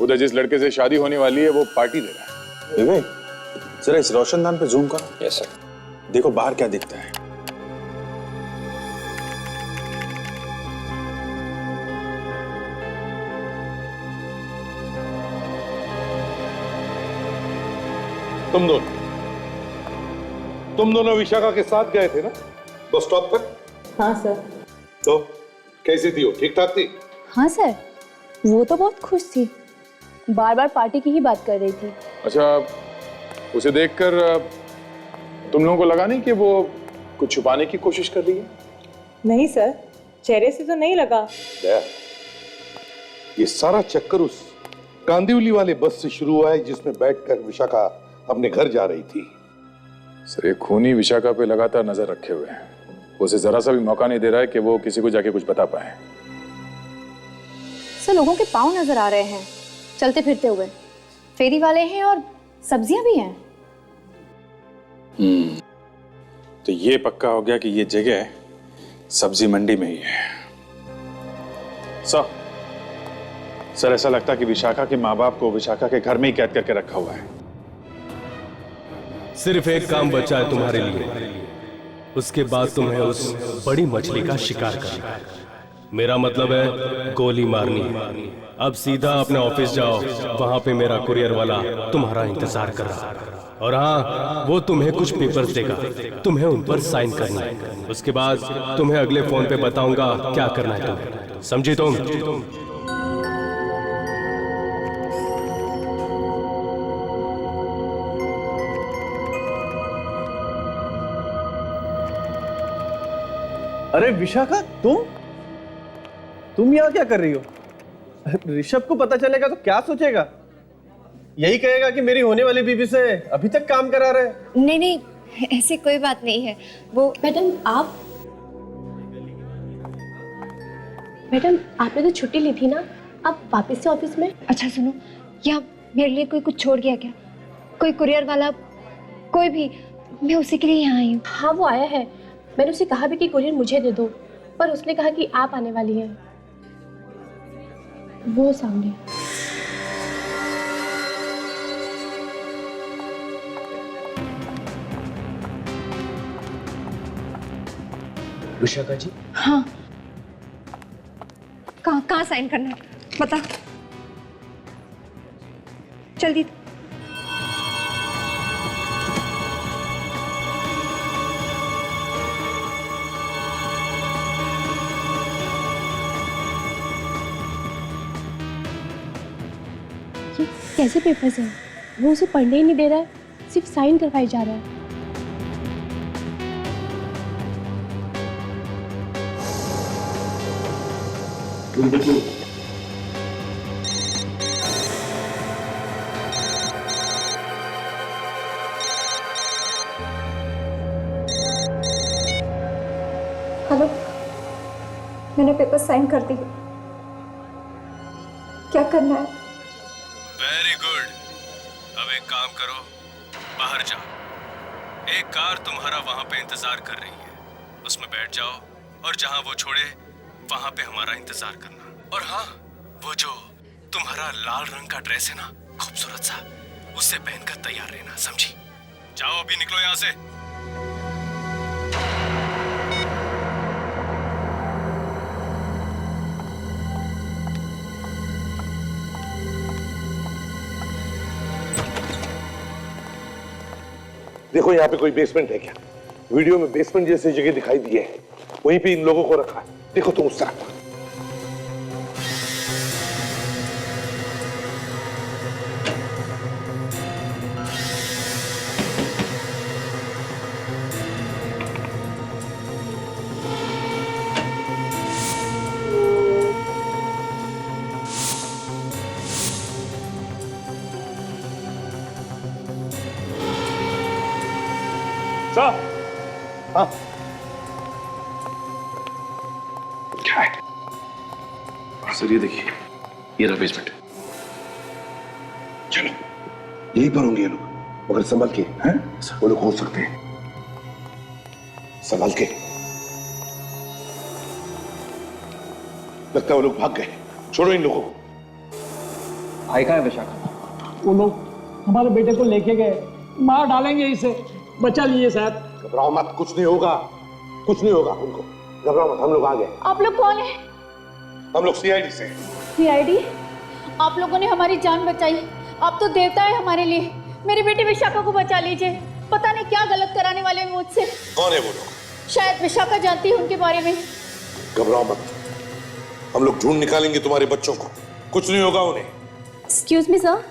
Speaker 6: उधर जिस लड़के से शादी होने वाली है वो पार्टी दे रहा है। विवेक, जरा इस रोशनदान पे जूम करो।
Speaker 15: Yes sir.
Speaker 6: देखो बाहर क्या दिखता है।
Speaker 11: तुम दोनों विशाखा के साथ गए थे ना बस स्टॉप तक?
Speaker 12: हाँ सर।
Speaker 11: तो कैसी थी वो? ठीक ठाक थी?
Speaker 12: हाँ सर, वो तो बहुत खुश थी, बार बार पार्टी की ही बात कर रही थी।
Speaker 21: अच्छा, उसे देखकर तुम लोगों को लगा नहीं कि वो कुछ छुपाने की कोशिश कर रही है?
Speaker 12: नहीं सर, चेहरे से तो नहीं लगा।
Speaker 11: दया, ये सारा चक्कर उस कांदिवली वाले बस से शुरू हुआ है जिसमें बैठकर विशाखा अपने घर जा रही थी।
Speaker 21: सर, ये खूनी विशाखा पे लगातार नजर रखे हुए हैं। उसे जरा सा भी मौका नहीं दे रहा है कि वो किसी को जाके कुछ बता पाए।
Speaker 12: सर, लोगों के पाँव नजर आ रहे हैं चलते फिरते हुए, फेरी वाले हैं और सब्जियां भी हैं।
Speaker 6: तो ये पक्का हो गया कि ये जगह सब्जी मंडी में ही है। सर ऐसा लगता है कि विशाखा के माँ बाप को विशाखा के घर में ही कैद करके रखा हुआ है।
Speaker 18: सिर्फ एक काम बचा है तुम्हारे लिए, उसके बाद तुम्हें उस बड़ी मछली का शिकार करना है। मेरा मतलब है गोली मारनी है। अब सीधा अपने ऑफिस जाओ, वहां पे मेरा कुरियर वाला तुम्हारा इंतजार कर रहा है। और हाँ, वो तुम्हें कुछ पेपर्स देगा, तुम्हें उन पर साइन करना है। उसके बाद तुम्हें अगले फोन पे बताऊंगा क्या करना है तुम्हें। समझी तुम?
Speaker 5: अरे विशाखा, तुम यहाँ क्या कर रही हो? ऋषभ को पता चलेगा तो क्या सोचेगा? यही कहेगा कि मेरी होने वाली बीवी से अभी तक काम करा रहे हैं।
Speaker 7: नहीं नहीं, ऐसी कोई बात नहीं है। वो
Speaker 12: मैडम आपने तो छुट्टी ली थी ना, अब वापस से ऑफिस में?
Speaker 7: अच्छा सुनो, या मेरे लिए कोई कुछ छोड़ गया क्या? कोई कुरियर वाला, कोई भी? मैं उसी के लिए यहाँ आई हूँ।
Speaker 12: हाँ, वो आया है। मैंने उसे कहा भी कि कुरियर मुझे दे दो, पर उसने कहा कि आप आने वाली हैं। वो सामने।
Speaker 15: विशाखा जी?
Speaker 7: हाँ, कहाँ साइन करना है बता जल्दी।
Speaker 12: ये कैसे पेपर्स हैं? वो उसे पढ़ने ही नहीं दे रहा है, सिर्फ साइन करवाई जा रहा है।
Speaker 7: हेलो, मैंने पेपर साइन कर दी। क्या करना है?
Speaker 18: Very good. अब एक काम करो, बाहर जाओ। एक कार तुम्हारा वहां पे इंतजार कर रही है, उसमें बैठ जाओ और जहां वो छोड़े वहां पे हमारा इंतजार करना। और हाँ, वो जो तुम्हारा लाल रंग का ड्रेस है ना, खूबसूरत सा, उसे पहनकर तैयार रहना, समझी? जाओ, अभी निकलो यहाँ से।
Speaker 11: देखो यहाँ पे कोई बेसमेंट है क्या? वीडियो में बेसमेंट जैसी जगह दिखाई दी है, वहीं पे इन लोगों को रखा है। देखो तुम उस तरफ।
Speaker 3: हाँ,
Speaker 9: क्या है सर? ये देखिए, ये रहा बेसमेंट।
Speaker 11: चलो, यही पर होंगे ये लोग, मगर संभल के। हैं? वो लोग हो सकते हैं, संभल के। लगता है वो लोग भाग गए। छोड़ो इन लोगों को।
Speaker 15: भाई कहाँ है विशाखा?
Speaker 20: वो लोग हमारे बेटे को लेके गए, मार डालेंगे इसे। बचा लिए शायद।
Speaker 11: घबराओ मत, कुछ नहीं होगा, कुछ नहीं होगा उनको, घबराओ मत, हम लोग आ गए।
Speaker 12: आप लोग कौन है?
Speaker 11: हम लोग सीआईडी से।
Speaker 12: सीआईडी? आप लोगों ने हमारी जान बचाई, आप तो देवता है हमारे लिए। मेरी बेटी विशाखा को बचा लीजिए, पता नहीं क्या गलत कराने वाले हैं मुझसे।
Speaker 11: कौन है वो लोग?
Speaker 12: शायद विशाखा जानती है उनके बारे में।
Speaker 11: घबराओ मत, हम लोग ढूंढ निकालेंगे तुम्हारे बच्चों को, कुछ नहीं होगा उन्हें।
Speaker 12: एक्सक्यूज मी सर,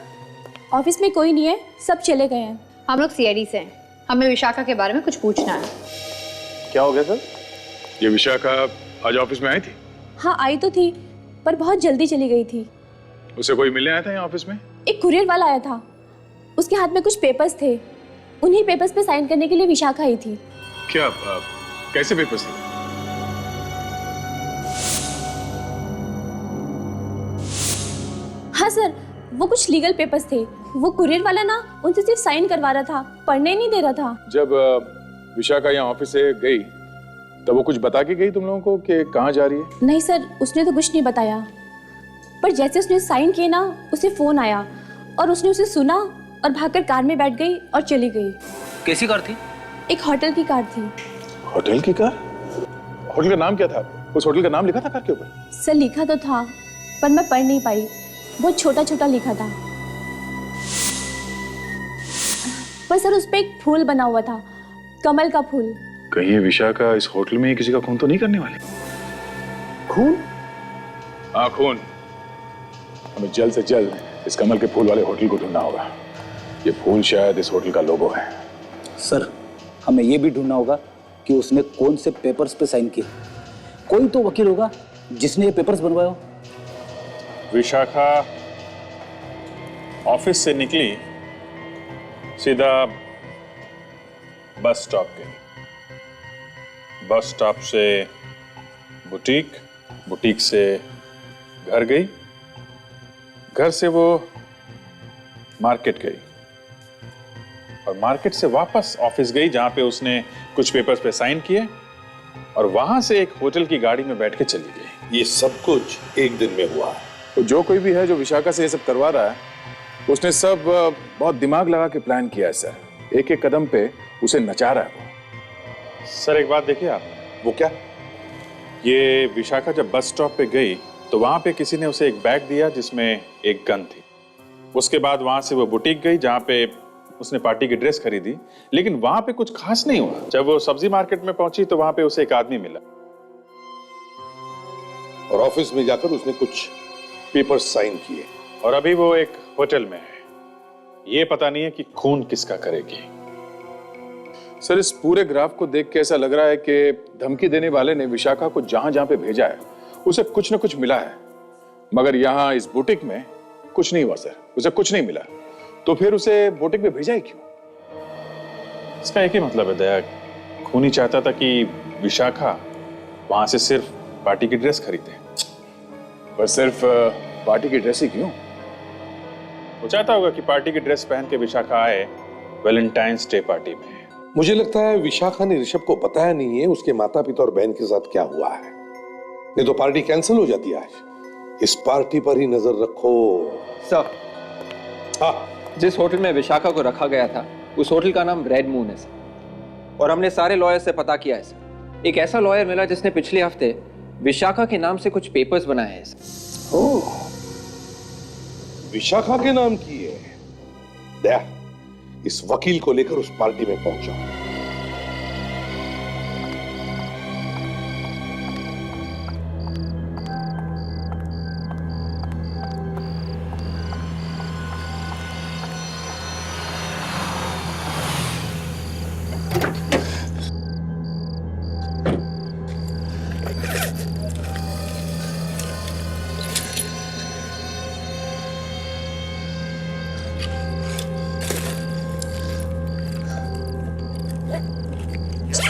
Speaker 12: ऑफिस में कोई नहीं है, सब चले गए हैं। हम लोग सीआईडी से हैं, हमें विशाखा के बारे में कुछ पूछना है।
Speaker 21: क्या हो गया सर? ये विशाखा आज ऑफिस में आई थी?
Speaker 12: हाँ आई तो थी, पर बहुत जल्दी चली गई थी।
Speaker 21: उसे कोई मिलने आया था यहाँ ऑफिस में?
Speaker 12: एक कुरियर वाला आया था, उसके हाथ में कुछ पेपर्स थे, उन्हीं पेपर्स पे साइन करने के लिए विशाखा आई थी।
Speaker 21: क्या कैसे पेपर्स थे?
Speaker 12: हाँ सर, वो कुछ लीगल पेपर्स थे। वो कुरियर वाला ना उनसे सिर्फ साइन करवा रहा था, पढ़ने नहीं दे रहा था।
Speaker 21: जब विशाखा यहाँ ऑफिस से गई तब वो कुछ बता के गई तुम लोगों को कि कहाँ जा रही है?
Speaker 12: नहीं सर, उसने तो कुछ नहीं बताया, पर जैसे उसने साइन किए ना, उसे फोन आया और उसने उसे सुना और भागकर कार में बैठ गई और चली गई।
Speaker 10: कैसी कार थी?
Speaker 12: एक होटल की कार थी।
Speaker 21: होटल की कार? होटल का नाम क्या था? उस होटल का नाम लिखा था कार के ऊपर?
Speaker 12: सर लिखा तो था, पर मैं पढ़ नहीं पाई, बहुत छोटा छोटा लिखा था। पर सर उस पे एक फूल बना हुआ था, कमल का फूल।
Speaker 21: कहीं ये विशाखा इस होटल में ही किसी का खून तो नहीं करने वाली? खून? हाँ खून। हमें जल्द से जल्द इस कमल के फूल वाले होटल को ढूंढना होगा। ये फूल शायद इस होटल का लोगो है।
Speaker 1: सर हमें ये भी ढूंढना होगा कि उसने कौन से पेपर्स पे साइन किए। कोई तो वकील होगा जिसने ये पेपर्स बनवाए हो।
Speaker 6: विशाखा ऑफिस से निकली, सीधा बस स्टॉप गई, बस स्टॉप से बुटीक, बुटीक से घर गई, घर से वो मार्केट गई और मार्केट से वापस ऑफिस गई जहां पे उसने कुछ पेपर्स पे साइन किए और वहां से एक होटल की गाड़ी में बैठ के चली गई।
Speaker 11: ये सब कुछ एक दिन में हुआ।
Speaker 21: तो जो कोई भी है जो विशाखा से ये सब करवा रहा है, उसने सब बहुत दिमाग लगा के प्लान किया है सर। एक एक कदम पे उसे नचा रहा है वो।
Speaker 6: सर एक बात देखिए आप।
Speaker 21: वो क्या?
Speaker 6: ये विशाखा जब बस स्टॉप पे गई तो वहां पे किसी ने उसे एक बैग दिया जिसमें एक गन थी। उसके बाद वहां से वो बुटीक गई जहां पे उसने पार्टी की ड्रेस खरीदी, लेकिन वहां पे कुछ खास नहीं हुआ। जब वो सब्जी मार्केट में पहुंची तो वहां पे उसे एक आदमी मिला
Speaker 11: और ऑफिस में जाकर उसने कुछ पेपर साइन किए
Speaker 6: और अभी वो एक होटल में है। ये पता नहीं है कि खून किसका करेगी।
Speaker 21: सर इस पूरे ग्राफ को देख के ऐसा लग रहा है कि धमकी देने वाले ने विशाखा को जहां जहां पे भेजा है उसे कुछ न कुछ मिला है, मगर यहाँ इस बुटीक में कुछ नहीं हुआ सर। उसे कुछ नहीं मिला, तो फिर उसे बुटीक में भेजा ही क्यों?
Speaker 6: इसका एक ही मतलब है दया, खूनी चाहता था कि विशाखा वहां से सिर्फ पार्टी की ड्रेस खरीदे।
Speaker 21: बस सिर्फ पार्टी की ड्रेस ही क्यों?
Speaker 6: वो चाहता होगा कि पार्टी की ड्रेस पहन के विशाखा आए वैलेंटाइंस डे पार्टी में।
Speaker 11: मुझे लगता है विशाखा ने ऋषभ को बताया नहीं है उसके माता पिता और बहन के साथ क्या हुआ है, नहीं तो पार्टी कैंसिल हो जाती है आज। इस पार्टी पर ही नजर रखो
Speaker 15: सर।
Speaker 11: हाँ,
Speaker 15: जिस होटल में विशाखा को रखा गया था उस होटल का नाम रेड मून है सर, और हमने सारे लॉयर से पता किया है सर। एक ऐसा लॉयर मिला जिसने पिछले हफ्ते विशाखा के नाम से कुछ पेपर्स बनाए हैं सर।
Speaker 11: ओह, विशाखा के नाम की है। दया, इस वकील को लेकर उस पार्टी में पहुंचा।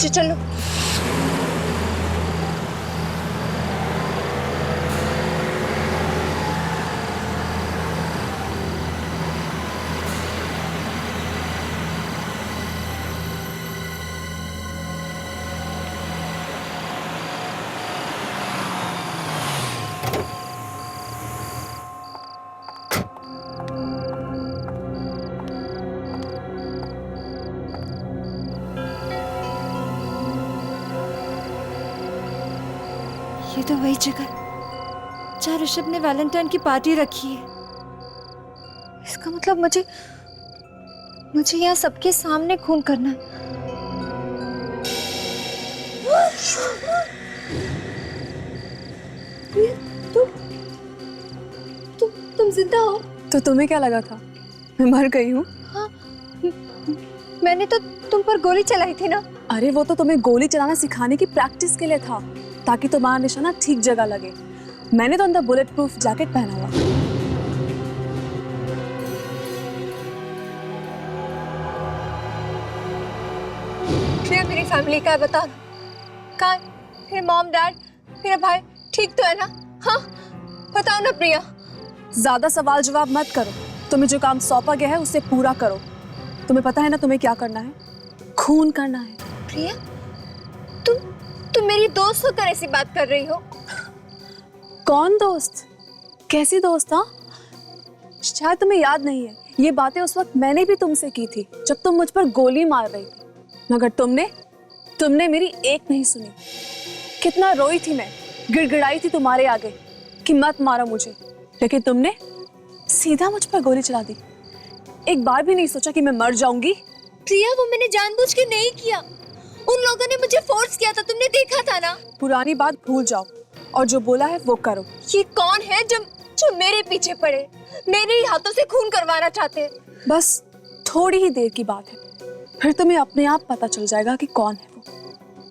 Speaker 12: चलो
Speaker 7: ये तो वही जगह जहाँ ऋषभ ने वैलेंटाइन की पार्टी रखी है।
Speaker 12: इसका मतलब मुझे यहाँ सबके सामने खून करना है। तुम जिंदा हो?
Speaker 14: तो तुम्हें क्या लगा था मैं मर गई हूँ?
Speaker 12: हाँ, मैंने तो तुम पर गोली चलाई थी ना।
Speaker 14: अरे वो तो तुम्हें गोली चलाना सिखाने की प्रैक्टिस के लिए था, ताकि तुम्हारा निशाना ठीक जगह लगे। मैंने तो अंदर बुलेट प्रूफ जैकेट पहना हुआ।
Speaker 12: मेरी फैमिली का है, बता दो कहाँ है? मेरे मॉम डैड, मेरा भाई ठीक तो है ना? हाँ बताओ ना प्रिया।
Speaker 14: ज्यादा सवाल जवाब मत करो, तुम्हें जो काम सौंपा गया है उसे पूरा करो। तुम्हें पता है ना तुम्हें क्या करना है? खून करना है।
Speaker 12: प्रिया तुम मेरी दोस्त होकर ऐसी बात कर रही हो?
Speaker 14: कौन दोस्त? कैसी दोस्त? हाँ शायद तुम्हें याद नहीं है, ये बातें उस वक्त मैंने भी तुमसे की थी जब तुम मुझ पर गोली मार रही थी, मगर तुमने मेरी एक नहीं सुनी। कितना रोई थी मैं, गिड़गिड़ाई थी तुम्हारे आगे कि मत मारो मुझे, लेकिन तुमने सीधा मुझ पर गोली चला दी। एक बार भी नहीं सोचा कि मैं मर जाऊंगी।
Speaker 12: प्रिया वो मैंने जानबूझ के नहीं किया, उन लोगों ने मुझे फोर्स किया था, तुमने देखा था ना।
Speaker 14: पुरानी बात भूल जाओ और जो बोला है वो करो।
Speaker 12: ये कौन है जो मेरे पीछे पड़े, मेरे ही हाथों से खून करवाना चाहते हैं?
Speaker 14: बस थोड़ी ही देर की बात है, फिर तुम्हें अपने आप पता चल जाएगा कि कौन है वो।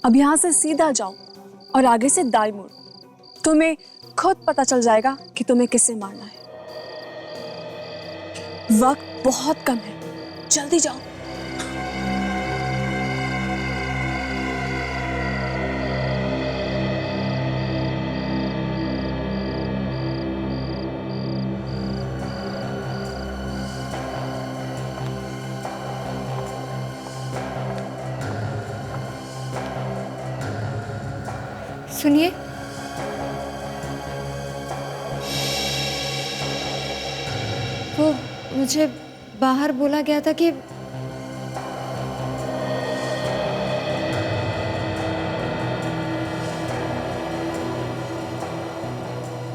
Speaker 14: अब यहाँ से सीधा जाओ और आगे से दाई मुड़, तुम्हें खुद पता चल जाएगा कि तुम्हें किसे मारना है। वक्त बहुत कम है, जल्दी जाओ।
Speaker 12: सुनिए, वो मुझे बाहर बोला गया था कि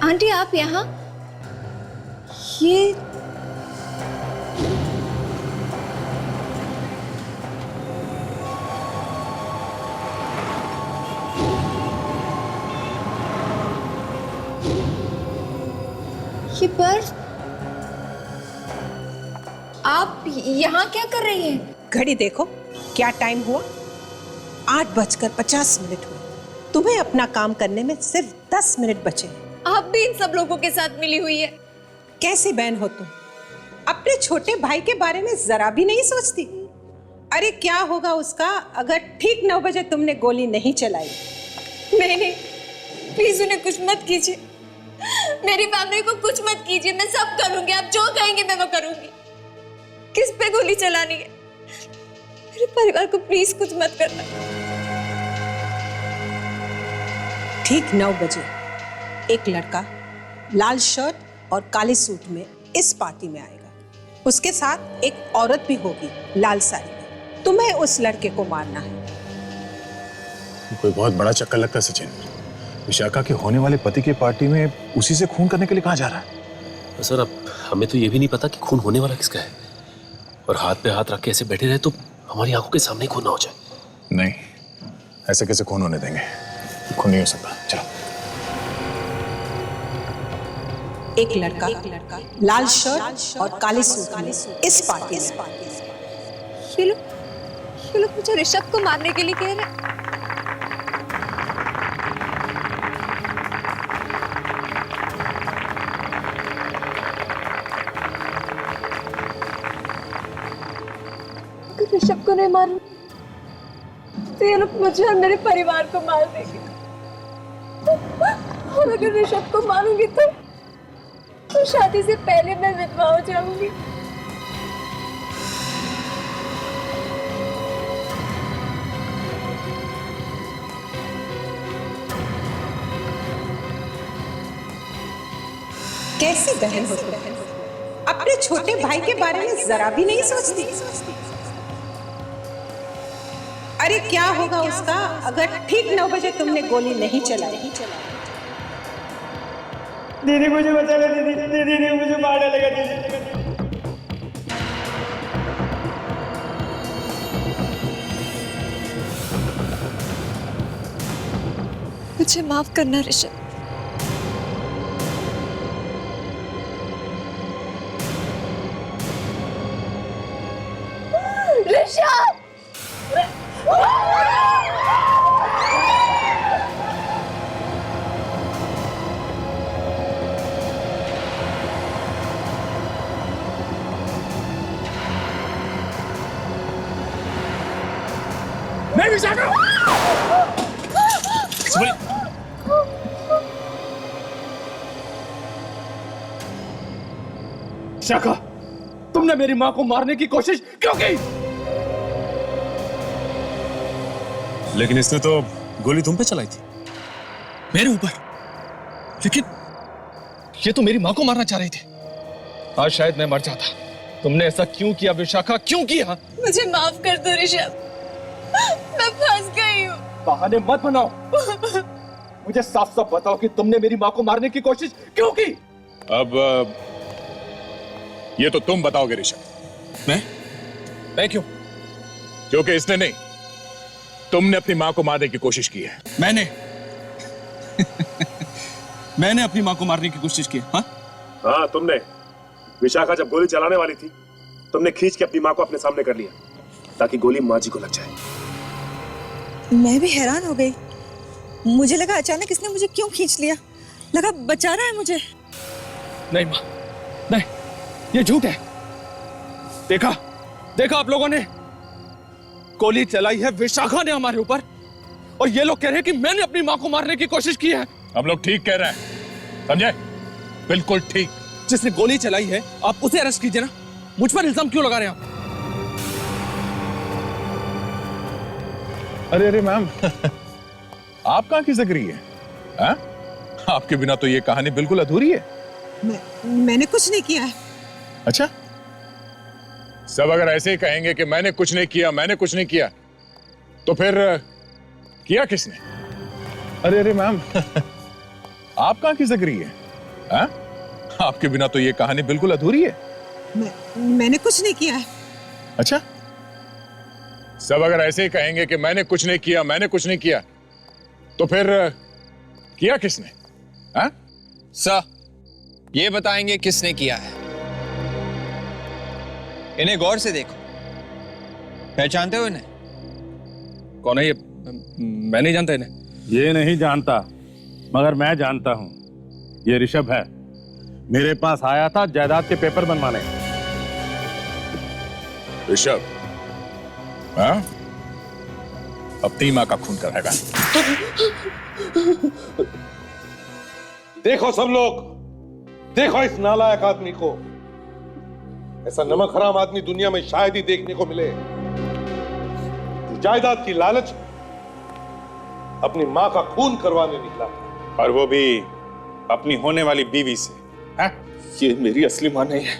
Speaker 12: आंटी आप यहाँ? ये पर्स, आप यहाँ क्या कर रही हैं?
Speaker 22: घड़ी देखो क्या टाइम हुआ, 8:50 हुए। तुम्हें अपना काम करने में सिर्फ 10 मिनट बचे।
Speaker 12: आप भी इन सब लोगों के साथ मिली हुई है।
Speaker 22: कैसी बहन हो तुम, अपने छोटे भाई के बारे में जरा भी नहीं सोचती? अरे क्या होगा उसका अगर ठीक 9 बजे तुमने गोली नहीं चलाई?
Speaker 12: नहीं, प्लीज उन्हें कुछ मत कीजिए, मेरी फैमिली को कुछ मत कीजिए, मैं सब करूंगी, आप जो कहेंगे मैं वो करूंगी। किस पे गोली चलानी है? मेरे परिवार को प्लीज कुछ मत करना।
Speaker 22: ठीक 9 बजे एक लड़का लाल शर्ट और काले सूट में इस पार्टी में आएगा, उसके साथ एक औरत भी होगी लाल साड़ी में। तुम्हें उस लड़के को मारना है।
Speaker 21: कोई बहुत बड़ा चक्कर लगता है सचिन। विशाखा के होने वाले पति की पार्टी में उसी से खून करने के लिए कहा जा रहा है?
Speaker 9: तो सर अब हमें तो ये भी नहीं पता कि खून होने वाला किसका है, और हाथ पे हाथ रख के ऐसे बैठे रहे तो हमारी आंखों के सामने खून ना हो जाए।
Speaker 21: नहीं, ऐसे कैसे खून होने देंगे? खून नहीं हो सकता। चलो।
Speaker 22: एक लड़का लाल शर्ट और काले सूट में इस पार्टी में।
Speaker 12: ये लोग मुझे ऋषभ को मारने के लिए कह रहे हैं। ऋषभ को नहीं मारूं तो ये लोग मुझे और मेरे परिवार को मार देंगे, और अगर ऋषभ को मारूंगी तो शादी से पहले मैं विधवा हो जाऊंगी।
Speaker 22: कैसी बहन हो तुम, अपने छोटे भाई के बारे में जरा भी नहीं सोचती? अरे क्या होगा उसका अगर ठीक 9 बजे तुमने गोली नहीं चलाई?
Speaker 20: दीदी मुझे बचा ले दीदी, दीदी मुझे मार डालेगा दीदी।
Speaker 12: मुझे माफ करना ऋषभ।
Speaker 7: ऋषभ!
Speaker 6: नहीं विशाखा!
Speaker 3: विशाखा, तुमने मेरी मां को मारने की कोशिश क्यों की?
Speaker 6: लेकिन इसने तो गोली तुम पे चलाई थी, मेरे ऊपर। लेकिन ये तो मेरी मां को मारना चाह रही थी। आज शायद मैं मर जाता। तुमने ऐसा क्यों किया विशाखा, क्यों किया?
Speaker 12: मुझे माफ कर दो ऋषभ, मैं फंस गई हूँ।
Speaker 3: बहाने मत बनाओ। मुझे साफ साफ बताओ कि तुमने मेरी मां को मारने की कोशिश क्यों की?
Speaker 6: अब ये तो तुम बताओगे ऋषभ। मैं क्यों? क्योंकि इसने नहीं, तुमने अपनी मां को मारने की कोशिश की है।
Speaker 3: मैंने अपनी मां को मारने की कोशिश की।
Speaker 9: हाँ तुमने। विशाखा जब गोली चलाने वाली थी, तुमने खींच के अपनी मां को अपने सामने कर लिया ताकि गोली मां जी को लग जाए।
Speaker 13: मैं भी हैरान हो गई। मुझे लगा अचानक इसने मुझे क्यों खींच लिया, लगा बचा रहा है मुझे।
Speaker 3: नहीं मां, नहीं, ये झूठ है। देखा आप लोगों ने, गोली चलाई है विशाखा ने हमारे ऊपर, और ये लोग कह रहे हैं कि मैंने अपनी मां को मारने की कोशिश की है।
Speaker 6: हम लोग ठीक कह रहे हैं, समझे? बिल्कुल ठीक।
Speaker 3: जिसने गोली चलाई है आप उसे अरेस्ट कीजिए ना, मुझ पर इल्जाम क्यों लगा रहे हैं आप?
Speaker 6: अरे मैम, आप कहां की जिक्री है? हाँ? आपके बिना तो ये कहानी बिल्कुल अधूरी है।
Speaker 13: मैंने कुछ नहीं किया है।
Speaker 6: अच्छा, सब अगर ऐसे ही कहेंगे कि मैंने कुछ नहीं किया, तो फिर किया किसने? अरे मैम, आप कहां की जिक्री है? हाँ? आपके बिना तो ये कहानी बिल्कुल अधूरी है।
Speaker 13: मैंने कुछ नहीं किया है।
Speaker 6: अच्छा, सब अगर ऐसे ही कहेंगे कि मैंने कुछ नहीं किया, तो फिर किया किसने? हाँ?
Speaker 15: सर, ये बताएंगे किसने किया है। इन्हें गौर से देखो, पहचानते हो इन्हें?
Speaker 3: कौन है ये? मैं नहीं जानता इन्हें।
Speaker 5: ये नहीं जानता, मगर मैं जानता हूं। ये ऋषभ है, मेरे पास आया था जायदाद के पेपर बनवाने।
Speaker 6: ऋषभ? हाँ? अपनी मां का खून कराएगा।
Speaker 11: देखो सब लोग, देखो इस नालायक आदमी को। ऐसा नमक हराम आदमी दुनिया में शायद ही देखने को मिले। जायदाद की लालच अपनी मां का खून करवाने निकला,
Speaker 6: और वो भी अपनी होने वाली बीवी से।
Speaker 3: हाँ? ये मेरी असली मां नहीं है,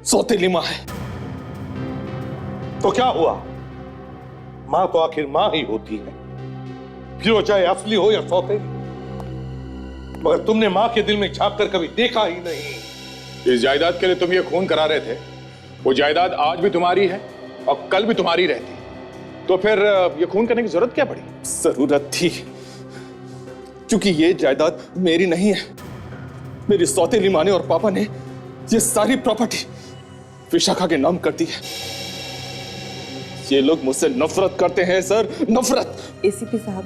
Speaker 3: सौतेली मां है।
Speaker 11: तो क्या हुआ? मां तो आखिर मां ही होती है, फिर वो चाहे असली हो या सौतेली। मगर तुमने मां के दिल में झांक कर कभी देखा ही नहीं।
Speaker 6: इस जायदाद के लिए तुम ये खून करा रहे थे, वो जायदाद आज भी तुम्हारी है और कल भी तुम्हारी रहती, तो फिर ये खून करने की जरूरत क्या पड़ी?
Speaker 3: जरूरत थी, क्योंकि ये जायदाद मेरी नहीं है। मेरी सौतेली मां ने और पापा ने ये सारी प्रॉपर्टी विशाखा के नाम कर दी है। ये लोग मुझसे नफरत करते हैं सर, नफरत।
Speaker 13: एसीपी साहब,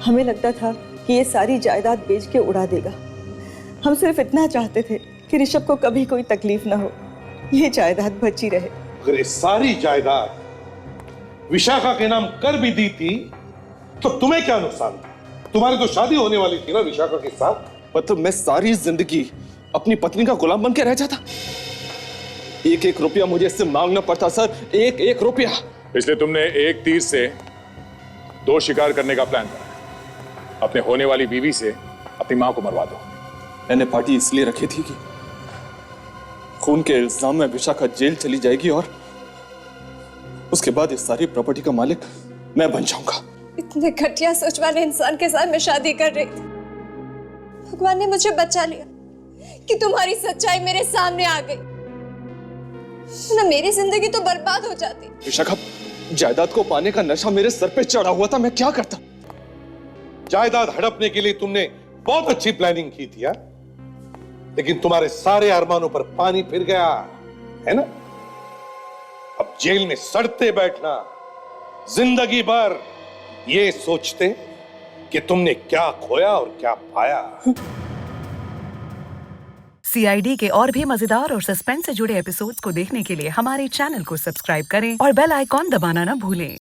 Speaker 13: हमें लगता था कि ये सारी जायदाद बेच के उड़ा देगा। हम सिर्फ इतना चाहते थे कि ऋषभ को कभी कोई तकलीफ ना हो, ये जायदाद बची रहे।
Speaker 11: अगर ये सारी जायदाद विशाखा के नाम कर भी दी थी तो तुम्हें क्या नुकसान? तुम्हारी तो शादी होने वाली थी ना विशाखा के साथ।
Speaker 3: मतलब मैं सारी जिंदगी अपनी पत्नी का गुलाम बन के रह जाता। एक एक रुपया मुझे इससे मांगना पड़ता सर, एक एक रुपया।
Speaker 6: इसलिए तुमने एक तीर से दो शिकार करने का प्लान करा। अपने होने वाली बीवी से अपनी मां को मरवा दो।
Speaker 3: मैंने पार्टी इसलिए रखी थी कि खून के इल्जाम में विशाखा जेल चली जाएगी और उसके बाद इस सारी प्रॉपर्टी का मालिक मैं बन जाऊंगा।
Speaker 12: इतने घटिया सोच वाले इंसान के साथ मैं शादी कर रही थी। भगवान ने मुझे बचा लिया, कि तुम्हारी सच्चाई मेरे सामने आ गई, ना मेरी जिंदगी तो बर्बाद हो जाती।
Speaker 10: विशाखा, जायदाद को पाने का नशा मेरे सर पे चढ़ा हुआ था, मैं क्या करता?
Speaker 11: जायदाद हड़पने के लिए तुमने बहुत अच्छी प्लानिंग की थी, लेकिन तुम्हारे सारे अरमानों पर पानी फिर गया है ना। अब जेल में सड़ते बैठना, जिंदगी भर ये सोचते कि तुमने क्या खोया और क्या पाया।
Speaker 16: CID के और भी मजेदार और सस्पेंस से जुड़े एपिसोड्स को देखने के लिए हमारे चैनल को सब्सक्राइब करें और बेल आइकॉन दबाना ना भूलें।